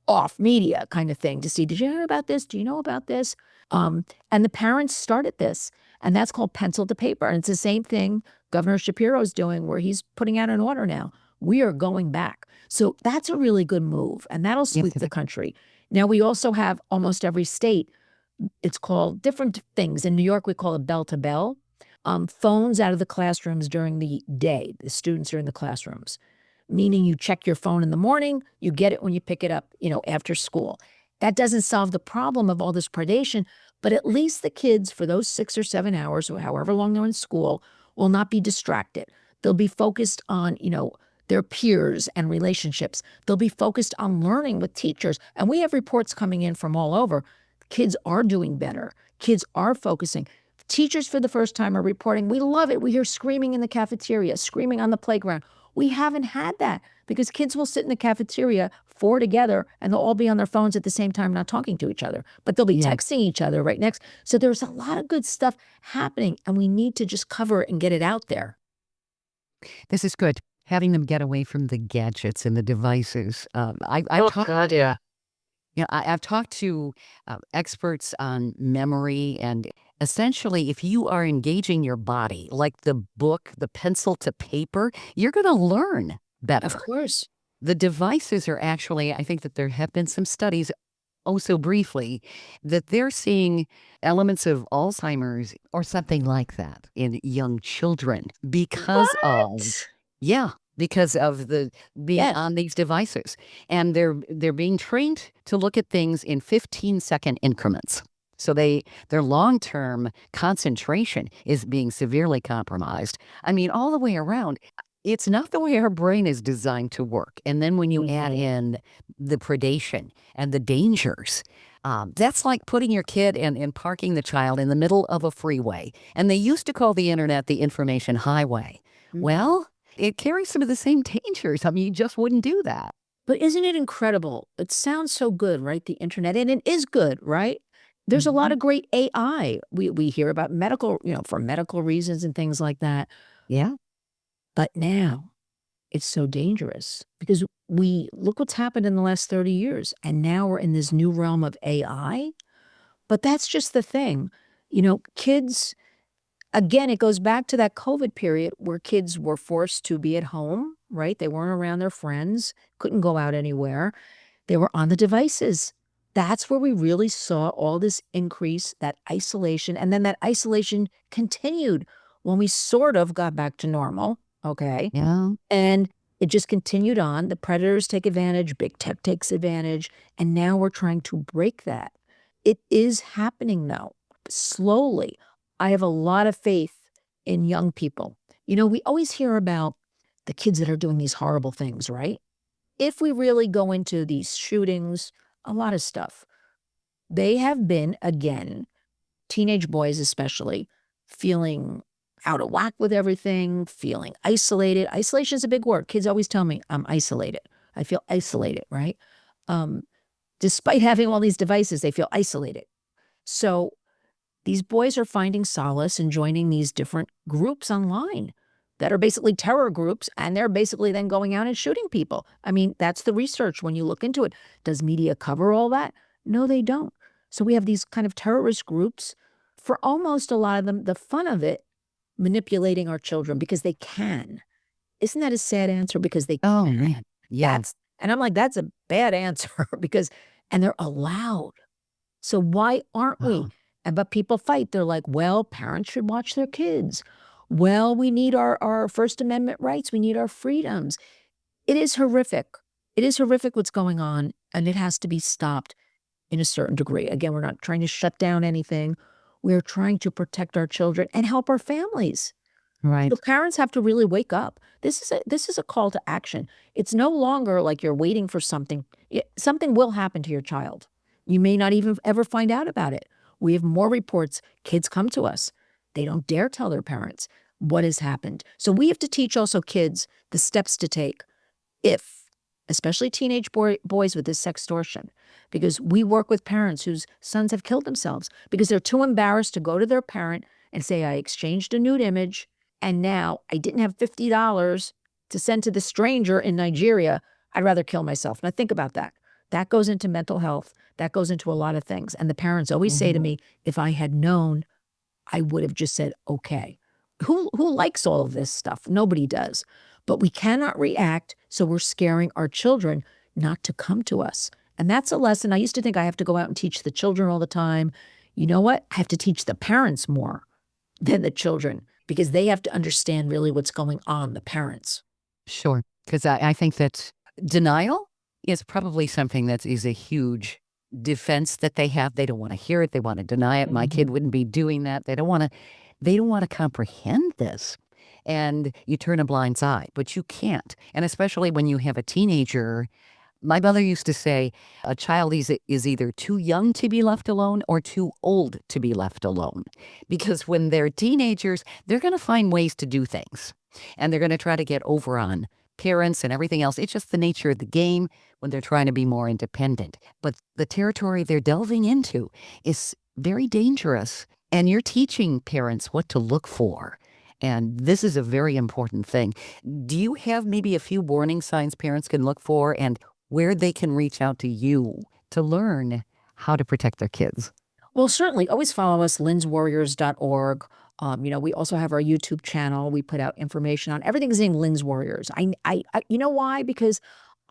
off media kind of thing to see, did you hear about this? Do you know about this? And the parents started this, and that's called pencil to paper. And it's the same thing Governor Shapiro's doing where he's putting out an order now. We are going back. So that's a really good move, and that'll sweep the country. Now, we also have almost every state, it's called different things. In New York, we call it bell to bell. Phones out of the classrooms during the day. The students are in the classrooms, meaning you check your phone in the morning, you get it when you pick it up, after school. That doesn't solve the problem of all this predation, but at least the kids for those 6 or 7 hours or however long they're in school will not be distracted. They'll be focused on, their peers and relationships. They'll be focused on learning with teachers. And we have reports coming in from all over. Kids are doing better. Kids are focusing. Teachers for the first time are reporting, we love it. We hear screaming in the cafeteria, screaming on the playground. We haven't had that because kids will sit in the cafeteria 4 together and they'll all be on their phones at the same time, not talking to each other, but they'll be texting each other right next. So there's a lot of good stuff happening and we need to just cover it and get it out there. This is good. Having them get away from the gadgets and the devices. I've talked to experts on memory, and essentially, if you are engaging your body, like the book, the pencil to paper, you're going to learn better. Of course. The devices are actually, I think that there have been some studies, oh so briefly, that they're seeing elements of Alzheimer's or something like that in young children because of the being on these devices. And they're being trained to look at things in 15-second increments. So their long-term concentration is being severely compromised. I mean, all the way around, it's not the way our brain is designed to work. And then when you add in the predation and the dangers, that's like putting your kid and parking the child in the middle of a freeway. And they used to call the internet the information highway. Well, it carries some of the same dangers. I mean, you just wouldn't do that. But isn't it incredible? It sounds so good, right? The internet, and it is good, right? There's a lot of great AI. We hear about medical, for medical reasons and things like that. Yeah. But now it's so dangerous because we look what's happened in the last 30 years. And now we're in this new realm of AI. But that's just the thing. Kids, again, it goes back to that COVID period where kids were forced to be at home, right? They weren't around their friends, couldn't go out anywhere. They were on the devices. That's where we really saw all this increase, that isolation. And then that isolation continued when we sort of got back to normal. Okay. Yeah. And it just continued on. The predators take advantage, big tech takes advantage. And now we're trying to break that. It is happening though, slowly. I have a lot of faith in young people. We always hear about the kids that are doing these horrible things, right? If we really go into these shootings, a lot of stuff, they have been, again, teenage boys especially, feeling out of whack with everything, feeling isolated. Isolation is a big word. Kids always tell me, I'm isolated. I feel isolated, right? Despite having all these devices, they feel isolated. So these boys are finding solace in joining these different groups online that are basically terror groups, and they're basically then going out and shooting people. I mean, that's the research when you look into it. Does media cover all that? No, they don't. So we have these kind of terrorist groups, for almost a lot of them, the fun of it, manipulating our children because they can. Isn't that a sad answer? Because they Oh, can. man. Yes. And I'm like, that's a bad answer and they're allowed. So why aren't we? Wow. But people fight. They're like, well, parents should watch their kids. Well, we need our First Amendment rights. We need our freedoms. It is horrific. It is horrific what's going on, and it has to be stopped in a certain degree. Again, we're not trying to shut down anything. We're trying to protect our children and help our families. Right. So parents have to really wake up. This is a call to action. It's no longer like you're waiting for something. Something will happen to your child. You may not even ever find out about it. We have more reports. Kids come to us. They don't dare tell their parents what has happened. So we have to teach also kids the steps to take if, especially teenage boys with this sextortion, because we work with parents whose sons have killed themselves because they're too embarrassed to go to their parent and say, I exchanged a nude image and now I didn't have $50 to send to the stranger in Nigeria. I'd rather kill myself. Now think about that. That goes into mental health. That goes into a lot of things. And the parents always say to me, if I had known, I would have just said, okay. Who likes all of this stuff? Nobody does. But we cannot react, so we're scaring our children not to come to us. And that's a lesson. I used to think I have to go out and teach the children all the time. You know what? I have to teach the parents more than the children because they have to understand really what's going on, the parents. Sure. Because I think that denial is probably something that is a huge defense that they have. They don't want to hear it. They want to deny it. My kid wouldn't be doing that. They don't want to comprehend this. And you turn a blind eye, but you can't. And especially when you have a teenager. My mother used to say a child is either too young to be left alone or too old to be left alone. Because when they're teenagers, they're going to find ways to do things. And they're going to try to get over on parents and everything else. It's just the nature of the game when they're trying to be more independent. But the territory they're delving into is very dangerous. And you're teaching parents what to look for. And this is a very important thing. Do you have maybe a few warning signs parents can look for and where they can reach out to you to learn how to protect their kids? Well, certainly. Always follow us, lynswarriors.org. We also have our YouTube channel. We put out information on everything's named Lynn's Warriors. I you know why? Because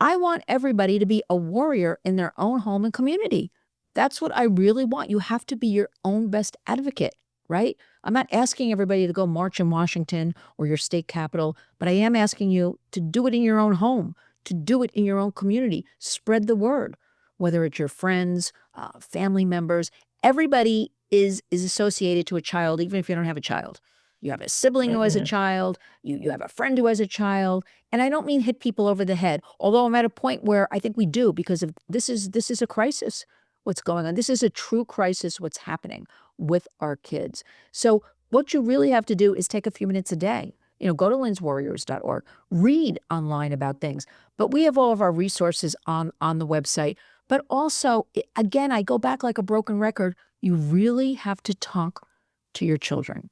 I want everybody to be a warrior in their own home and community. That's what I really want. You have to be your own best advocate, right? I'm not asking everybody to go march in Washington or your state capital, but I am asking you to do it in your own home, to do it in your own community. Spread the word, whether it's your friends, family members. Everybody is associated to a child, even if you don't have a child. You have a sibling who has a child. You have a friend who has a child. And I don't mean hit people over the head, although I'm at a point where I think we do because of this is a crisis, what's going on. This is a true crisis, what's happening with our kids. So what you really have to do is take a few minutes a day. Go to lynswarriors.org, read online about things. But we have all of our resources on the website. But also, again, I go back like a broken record. You really have to talk to your children.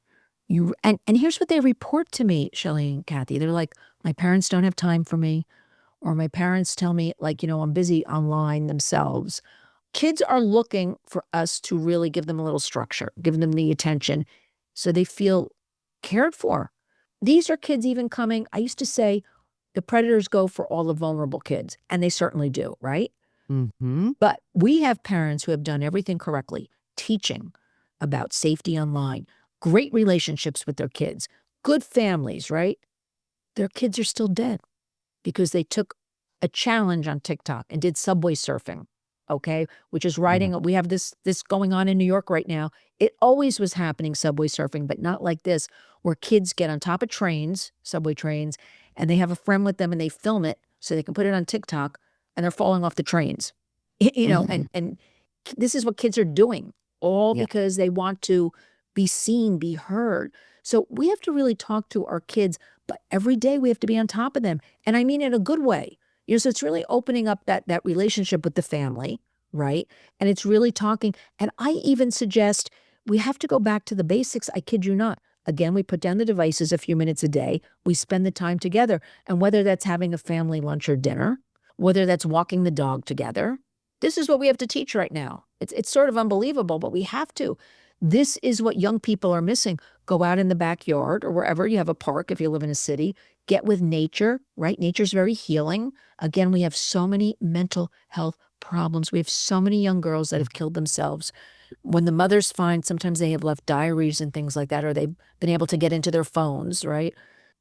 And here's what they report to me, Shelley and Kathy. They're like, my parents don't have time for me, or my parents tell me, like, I'm busy online themselves. Kids are looking for us to really give them a little structure, give them the attention so they feel cared for. These are kids even coming. I used to say the predators go for all the vulnerable kids, and they certainly do, right? Mm-hmm. But we have parents who have done everything correctly, teaching about safety online, great relationships with their kids, good families, right? Their kids are still dead because they took a challenge on TikTok and did subway surfing, okay? Which is riding, we have this going on in New York right now. It always was happening, subway surfing, but not like this, where kids get on top of trains, subway trains, and they have a friend with them and they film it so they can put it on TikTok, and they're falling off the trains. And this is what kids are doing, all because they want to be seen, be heard. So we have to really talk to our kids, but every day we have to be on top of them. And I mean in a good way. So it's really opening up that relationship with the family, right? And it's really talking. And I even suggest we have to go back to the basics. I kid you not. Again, we put down the devices a few minutes a day. We spend the time together. And whether that's having a family lunch or dinner, whether that's walking the dog together, this is what we have to teach right now. It's sort of unbelievable, but we have to. This is what young people are missing. Go out in the backyard or wherever you have a park if you live in a city. Get with nature, right? Nature's very healing. Again, we have so many mental health problems. We have so many young girls that have killed themselves. When the mothers find, sometimes they have left diaries and things like that, or they've been able to get into their phones, right?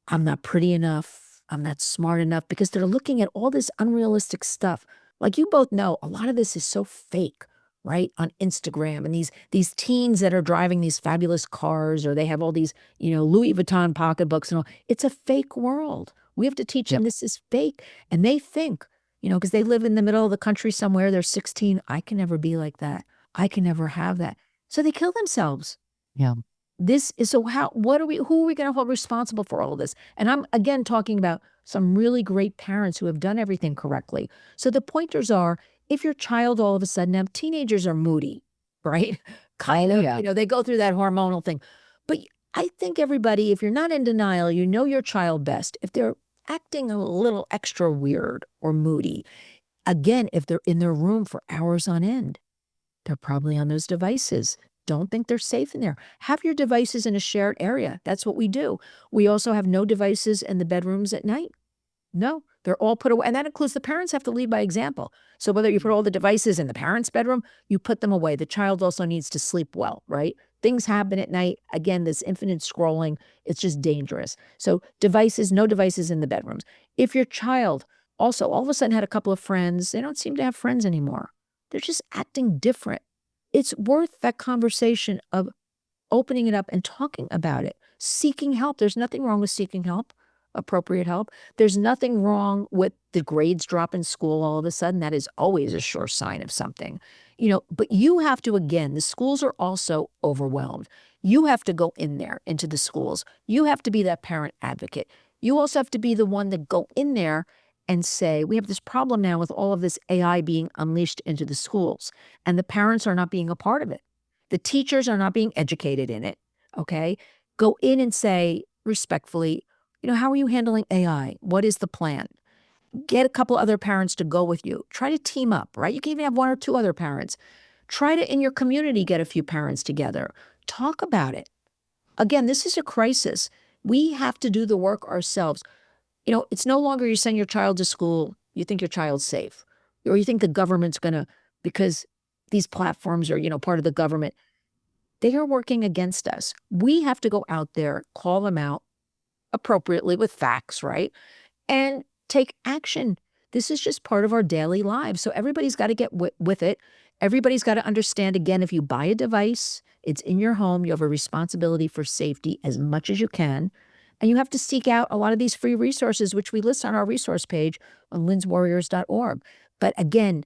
I'm not pretty enough. I'm not smart enough, because they're looking at all this unrealistic stuff. Like you both know, a lot of this is so fake, right? On Instagram, and these teens that are driving these fabulous cars, or they have all these, Louis Vuitton pocketbooks and all. It's a fake world. We have to teach them this is fake. And they think, because they live in the middle of the country somewhere, they're 16. I can never be like that. I can never have that. So they kill themselves. Yeah. This is who are we going to hold responsible for all of this? And I'm again talking about some really great parents who have done everything correctly. So the pointers are, if your child all of a sudden, now teenagers are moody, right? Kind of, they go through that hormonal thing. But I think everybody, if you're not in denial, you know your child best. If they're acting a little extra weird or moody, again, if they're in their room for hours on end, they're probably on those devices. Don't think they're safe in there. Have your devices in a shared area. That's what we do. We also have no devices in the bedrooms at night. No, they're all put away. And that includes the parents have to lead by example. So whether you put all the devices in the parents' bedroom, you put them away. The child also needs to sleep well, right? Things happen at night. Again, this infinite scrolling, it's just dangerous. So devices, no devices in the bedrooms. If your child also all of a sudden had a couple of friends, they don't seem to have friends anymore. They're just acting different. It's worth that conversation of opening it up and talking about it, seeking help. There's nothing wrong with seeking help, appropriate help. There's nothing wrong with the grades drop in school all of a sudden. That is always a sure sign of something, but you have to, again, the schools are also overwhelmed. You have to go in there into the schools. You have to be that parent advocate. You also have to be the one that go in there and say, we have this problem now with all of this AI being unleashed into the schools, and the parents are not being a part of it. The teachers are not being educated in it, okay? Go in and say respectfully, how are you handling AI? What is the plan? Get a couple other parents to go with you. Try to team up, right? You can even have one or two other parents. Try to, in your community, get a few parents together. Talk about it. Again, this is a crisis. We have to do the work ourselves. It's no longer you send your child to school, you think your child's safe, or you think the government's going to, because these platforms are, part of the government. They are working against us. We have to go out there, call them out appropriately with facts, right? And take action. This is just part of our daily lives. So everybody's got to get with it. Everybody's got to understand, again, if you buy a device, it's in your home, you have a responsibility for safety as much as you can. And you have to seek out a lot of these free resources, which we list on our resource page on lynswarriors.org. But again,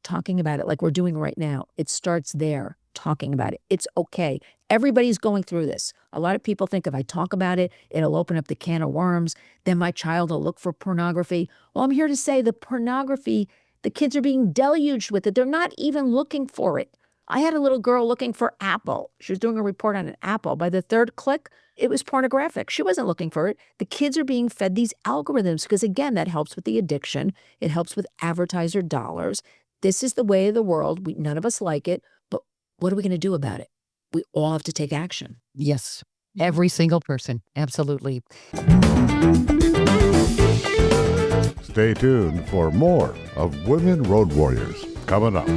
talking about it like we're doing right now, it starts there. talking about it. It's okay. Everybody's going through this. A lot of people think if I talk about it, it'll open up the can of worms. Then my child will look for pornography. Well, I'm here to say the pornography, the kids are being deluged with it. They're not even looking for it. I had a little girl looking for Apple. She was doing a report on an Apple. By the third click, it was pornographic. She wasn't looking for it. The kids are being fed these algorithms because, again, that helps with the addiction. It helps with advertiser dollars. This is the way of the world. None of us like it, but what are we going to do about it? We all have to take action. Yes, every single person. Absolutely. Stay tuned for more of Women Road Warriors coming up.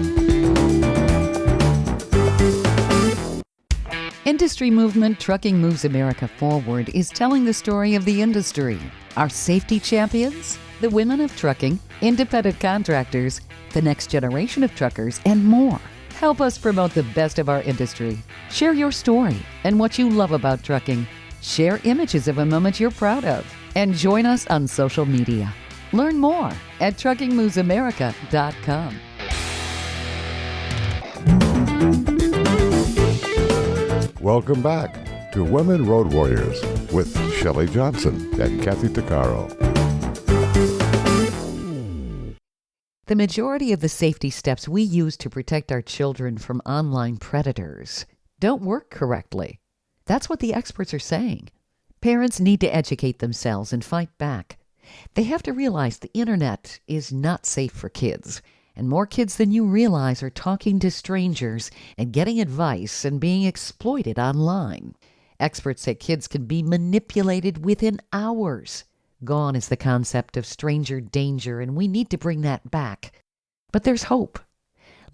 Industry movement Trucking Moves America Forward is telling the story of the industry. Our safety champions, the women of trucking, independent contractors, the next generation of truckers, and more. Help us promote the best of our industry. Share your story and what you love about trucking. Share images of a moment you're proud of. And join us on social media. Learn more at truckingmovesamerica.com. Welcome back to Women Road Warriors with Shelley Johnson and Kathy Tuccaro. The majority of the safety steps we use to protect our children from online predators don't work correctly. That's what the experts are saying. Parents need to educate themselves and fight back. They have to realize the internet is not safe for kids, and more kids than you realize are talking to strangers and getting advice and being exploited online. Experts say kids can be manipulated within hours. Gone is the concept of stranger danger, and we need to bring that back. But there's hope.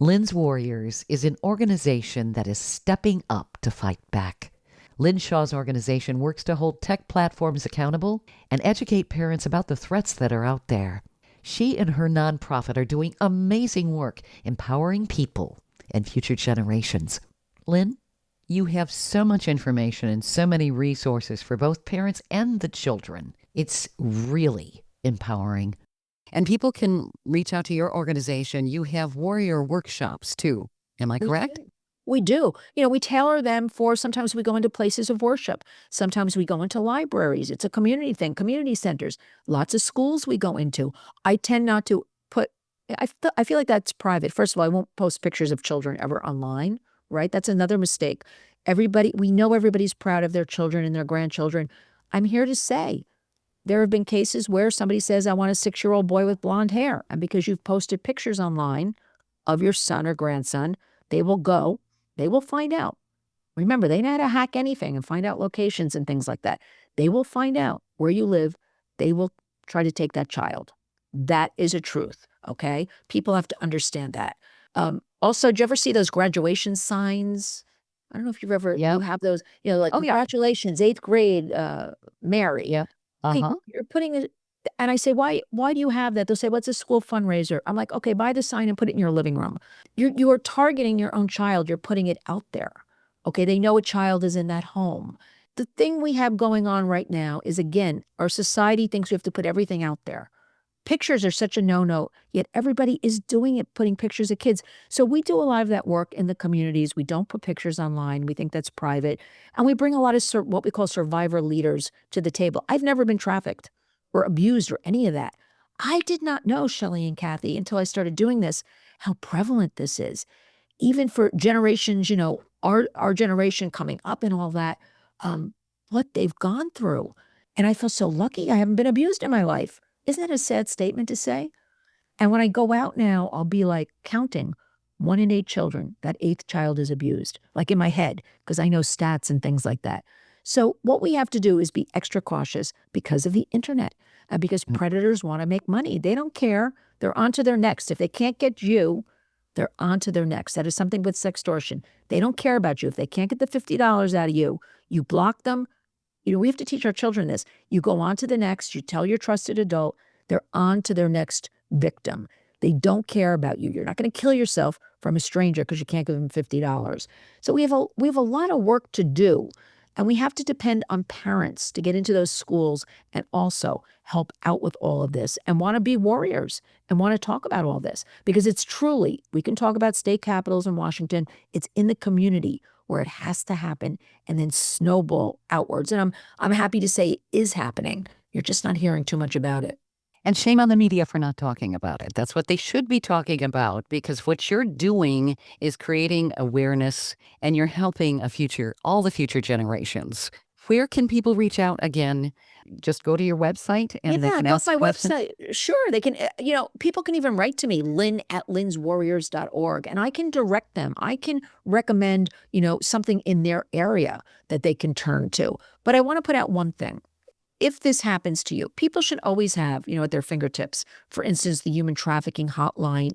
Lynn's Warriors is an organization that is stepping up to fight back. Lynn Shaw's organization works to hold tech platforms accountable and educate parents about the threats that are out there. She and her nonprofit are doing amazing work empowering people and future generations. Lynn, you have so much information and so many resources for both parents and the children. It's really empowering. And people can reach out to your organization. You have warrior workshops too. Am I correct? We do. We tailor them for, sometimes we go into places of worship. Sometimes we go into libraries. It's a community thing, community centers. Lots of schools we go into. I tend not to put, I feel like that's private. First of all, I won't post pictures of children ever online, right? That's another mistake. We know everybody's proud of their children and their grandchildren. I'm here to say, there have been cases where somebody says, I want a 6-year-old boy with blonde hair. And because you've posted pictures online of your son or grandson, they will go. They will find out. Remember, they know how to hack anything and find out locations and things like that. They will find out where you live. They will try to take that child. That is a truth, okay? People have to understand that. Also, did you ever see those graduation signs? I don't know if you've ever, you have those, like, congratulations, 8th grade, Mary. Yeah. Hey, you're putting it, and I say, why do you have that? They'll say, well, it's a school fundraiser. I'm like, okay, buy the sign and put it in your living room. You are targeting your own child. You're putting it out there. Okay, they know a child is in that home. The thing we have going on right now is, again, our society thinks we have to put everything out there. Pictures are such a no-no, yet everybody is doing it, putting pictures of kids. So we do a lot of that work in the communities. We don't put pictures online. We think that's private. And we bring a lot of what we call survivor leaders to the table. I've never been trafficked or abused or any of that. I did not know, Shelley and Kathy, until I started doing this, how prevalent this is. Even for generations, our generation coming up and all that, what they've gone through. And I feel so lucky I haven't been abused in my life. Isn't that a sad statement to say? And when I go out now, I'll be like counting 1 in 8 children. That 8th child is abused, like in my head, because I know stats and things like that. So what we have to do is be extra cautious because of the internet, because predators want to make money. They don't care. They're on to their next. If they can't get you, they're on to their next. That is something with sextortion. They don't care about you. If they can't get the $50 out of you, you block them. We have to teach our children this. You go on to the next. You tell your trusted adult. They're on to their next victim. They don't care about you. You're not going to kill yourself from a stranger because you can't give them $50. So we have a lot of work to do. And we have to depend on parents to get into those schools and also help out with all of this and want to be warriors and want to talk about all this. Because it's truly, we can talk about state capitals in Washington. It's in the community where it has to happen and then snowball outwards. And I'm happy to say it is happening. You're just not hearing too much about it. And shame on the media for not talking about it. That's what they should be talking about, because what you're doing is creating awareness and you're helping all the future generations. Where can people reach out again? Just go to your website and they can ask my questions? website. Sure, they can, people can even write to me, lynn@lynnswarriors.org, and I can direct them. I can recommend, something in their area that they can turn to. But I want to put out one thing. If this happens to you, people should always have, at their fingertips, for instance, the human trafficking hotline,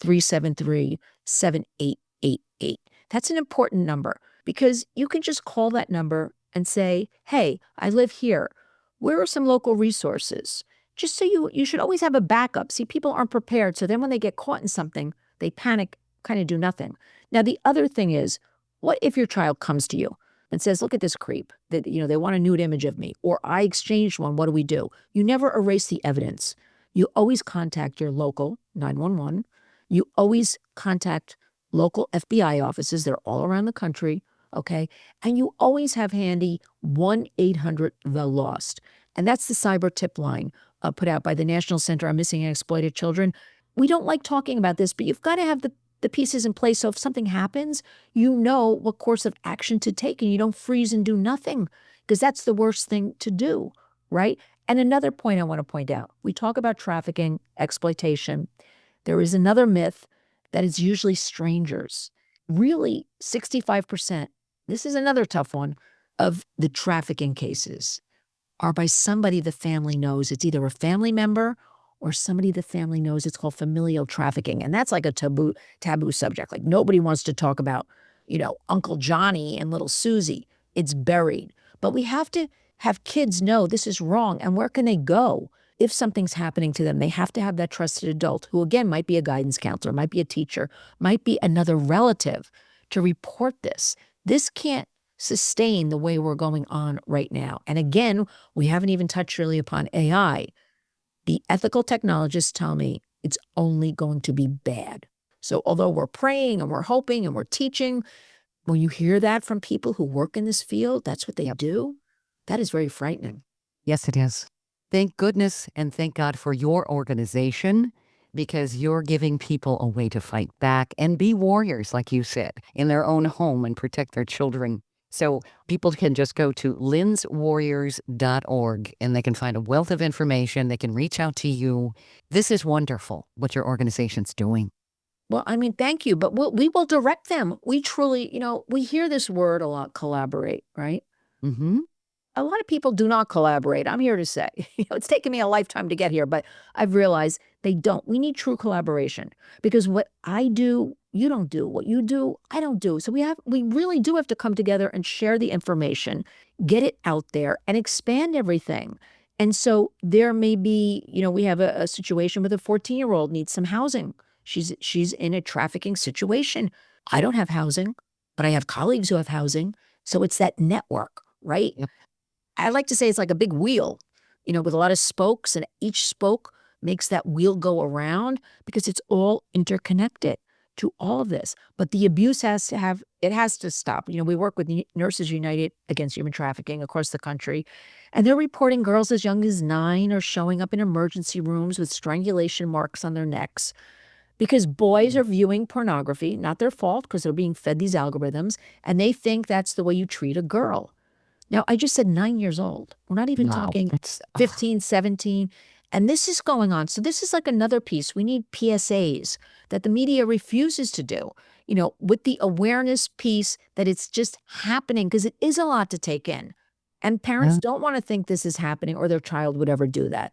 888-373-7888. That's an important number because you can just call that number and say, hey, I live here. Where are some local resources? Just so you should always have a backup. See, people aren't prepared. So then when they get caught in something, they panic, kind of do nothing. Now, the other thing is, what if your child comes to you and says, look at this creep, that, they want a nude image of me, or I exchanged one, what do? You never erase the evidence. You always contact your local 911. You always contact local FBI offices. They're all around the country, okay? And you always have handy 1-800-THE-LOST. And that's the cyber tip line put out by the National Center on Missing and Exploited Children. We don't like talking about this, but you've got to have the pieces in place. So if something happens, you know what course of action to take and you don't freeze and do nothing, because that's the worst thing to do, right? And another point I want to point out, we talk about trafficking, exploitation. There is another myth that it's usually strangers. Really, 65%, this is another tough one, of the trafficking cases are by somebody the family knows. It's either a family member or somebody the family knows. It's called familial trafficking. And that's like a taboo subject. Like nobody wants to talk about, Uncle Johnny and little Susie. It's buried. But we have to have kids know this is wrong. And where can they go if something's happening to them? They have to have that trusted adult who, again, might be a guidance counselor, might be a teacher, might be another relative to report this. This can't sustain the way we're going on right now. And again, we haven't even touched really upon AI. The ethical technologists tell me it's only going to be bad. So although we're praying and we're hoping and we're teaching, when you hear that from people who work in this field, that's what they do, that is very frightening. Yes, it is. Thank goodness and thank God for your organization, because you're giving people a way to fight back and be warriors, like you said, in their own home and protect their children. So people can just go to lynnswarriors.org and they can find a wealth of information. They can reach out to you. This is wonderful what your organization's doing. Well, thank you. But we will direct them. We truly, we hear this word a lot, collaborate, right? Mm-hmm. A lot of people do not collaborate. I'm here to say, it's taken me a lifetime to get here, but I've realized they don't. We need true collaboration, because what I do, you don't do. What you do, I don't do. So we really do have to come together and share the information, get it out there, and expand everything. And so there may be, we have a situation with a 14-year-old needs some housing. She's in a trafficking situation. I don't have housing, but I have colleagues who have housing. So it's that network, right? Yep. I like to say it's like a big wheel, with a lot of spokes, and each spoke makes that wheel go around because it's all interconnected to all of this. But the abuse has to stop. We work with Nurses United Against Human Trafficking across the country, and they're reporting girls as young as 9 are showing up in emergency rooms with strangulation marks on their necks because boys are viewing pornography, not their fault because they're being fed these algorithms, and they think that's the way you treat a girl. Now, I just said 9 years old. We're not even talking 15, 17. And this is going on. So this is like another piece. We need PSAs that the media refuses to do, with the awareness piece that it's just happening, because it is a lot to take in. And parents don't want to think this is happening or their child would ever do that.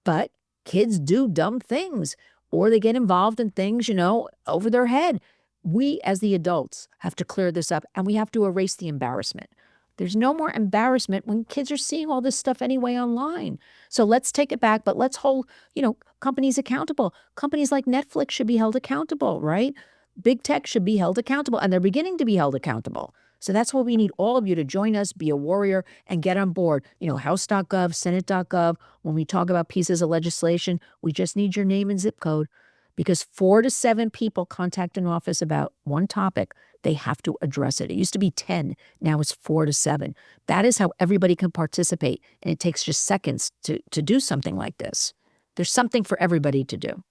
But kids do dumb things, or they get involved in things, over their head. We, as the adults, have to clear this up, and we have to erase the embarrassment. There's no more embarrassment when kids are seeing all this stuff anyway online. So let's take it back, but let's hold, companies accountable. Companies like Netflix should be held accountable, right? Big tech should be held accountable, and they're beginning to be held accountable. So that's why we need all of you to join us, be a warrior, and get on board. House.gov, Senate.gov. When we talk about pieces of legislation, we just need your name and zip code, because 4 to 7 people contact an office about one topic. They have to address it. It used to be 10. Now it's 4 to 7. That is how everybody can participate. And it takes just seconds to do something like this. There's something for everybody to do.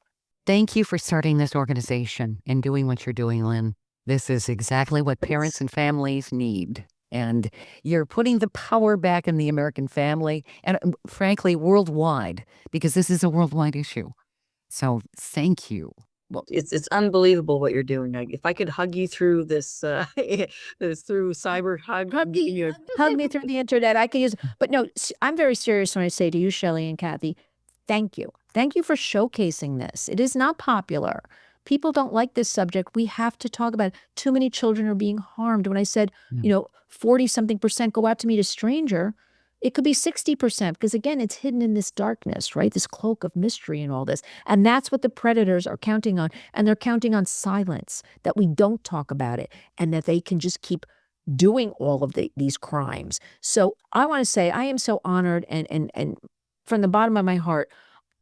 Thank you for starting this organization and doing what you're doing, Lynn. This is exactly what parents and families need. And you're putting the power back in the American family and, frankly, worldwide, because this is a worldwide issue. So thank you. Well, it's unbelievable what you're doing. If I could hug you through this, through cyber hug me through the internet. I can use, but no, I'm very serious when I say to you, Shelley and Kathy, thank you. Thank you for showcasing this. It is not popular. People don't like this subject. We have to talk about it. Too many children are being harmed. When I said, 40-something% go out to meet a stranger, it could be 60%, because again, it's hidden in this darkness, right? This cloak of mystery and all this. And that's what the predators are counting on. And they're counting on silence, that we don't talk about it, and that they can just keep doing all of these crimes. So I want to say I am so honored and from the bottom of my heart,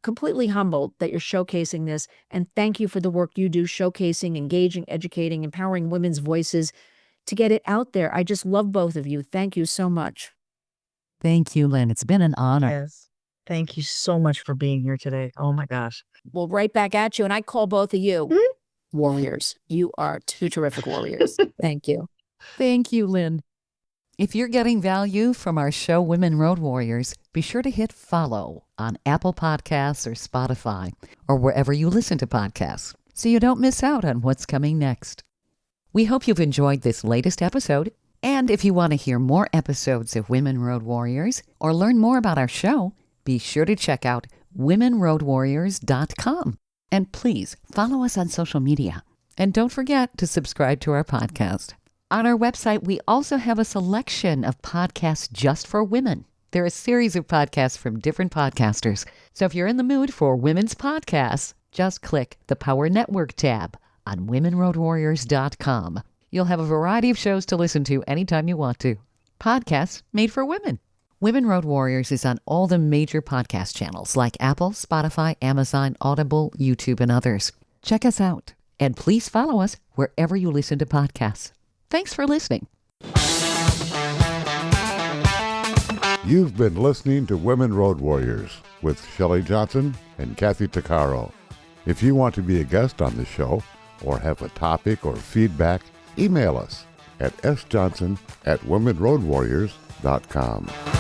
completely humbled that you're showcasing this. And thank you for the work you do, showcasing, engaging, educating, empowering women's voices to get it out there. I just love both of you. Thank you so much. Thank you, Lynn. It's been an honor. Yes. Thank you so much for being here today. Oh my gosh. Well, right back at you. And I call both of you warriors. You are 2 terrific warriors. Thank you. Thank you, Lynn. If you're getting value from our show, Women Road Warriors, be sure to hit follow on Apple Podcasts or Spotify or wherever you listen to podcasts so you don't miss out on what's coming next. We hope you've enjoyed this latest episode. And if you want to hear more episodes of Women Road Warriors or learn more about our show, be sure to check out womenroadwarriors.com. And please follow us on social media. And don't forget to subscribe to our podcast. On our website, we also have a selection of podcasts just for women. There are a series of podcasts from different podcasters. So if you're in the mood for women's podcasts, just click the Power Network tab on womenroadwarriors.com. You'll have a variety of shows to listen to anytime you want to. Podcasts made for women. Women Road Warriors is on all the major podcast channels like Apple, Spotify, Amazon, Audible, YouTube, and others. Check us out. And please follow us wherever you listen to podcasts. Thanks for listening. You've been listening to Women Road Warriors with Shelley Johnson and Kathy Tuccaro. If you want to be a guest on the show or have a topic or feedback, email us at sjohnson@womenroadwarriors.com.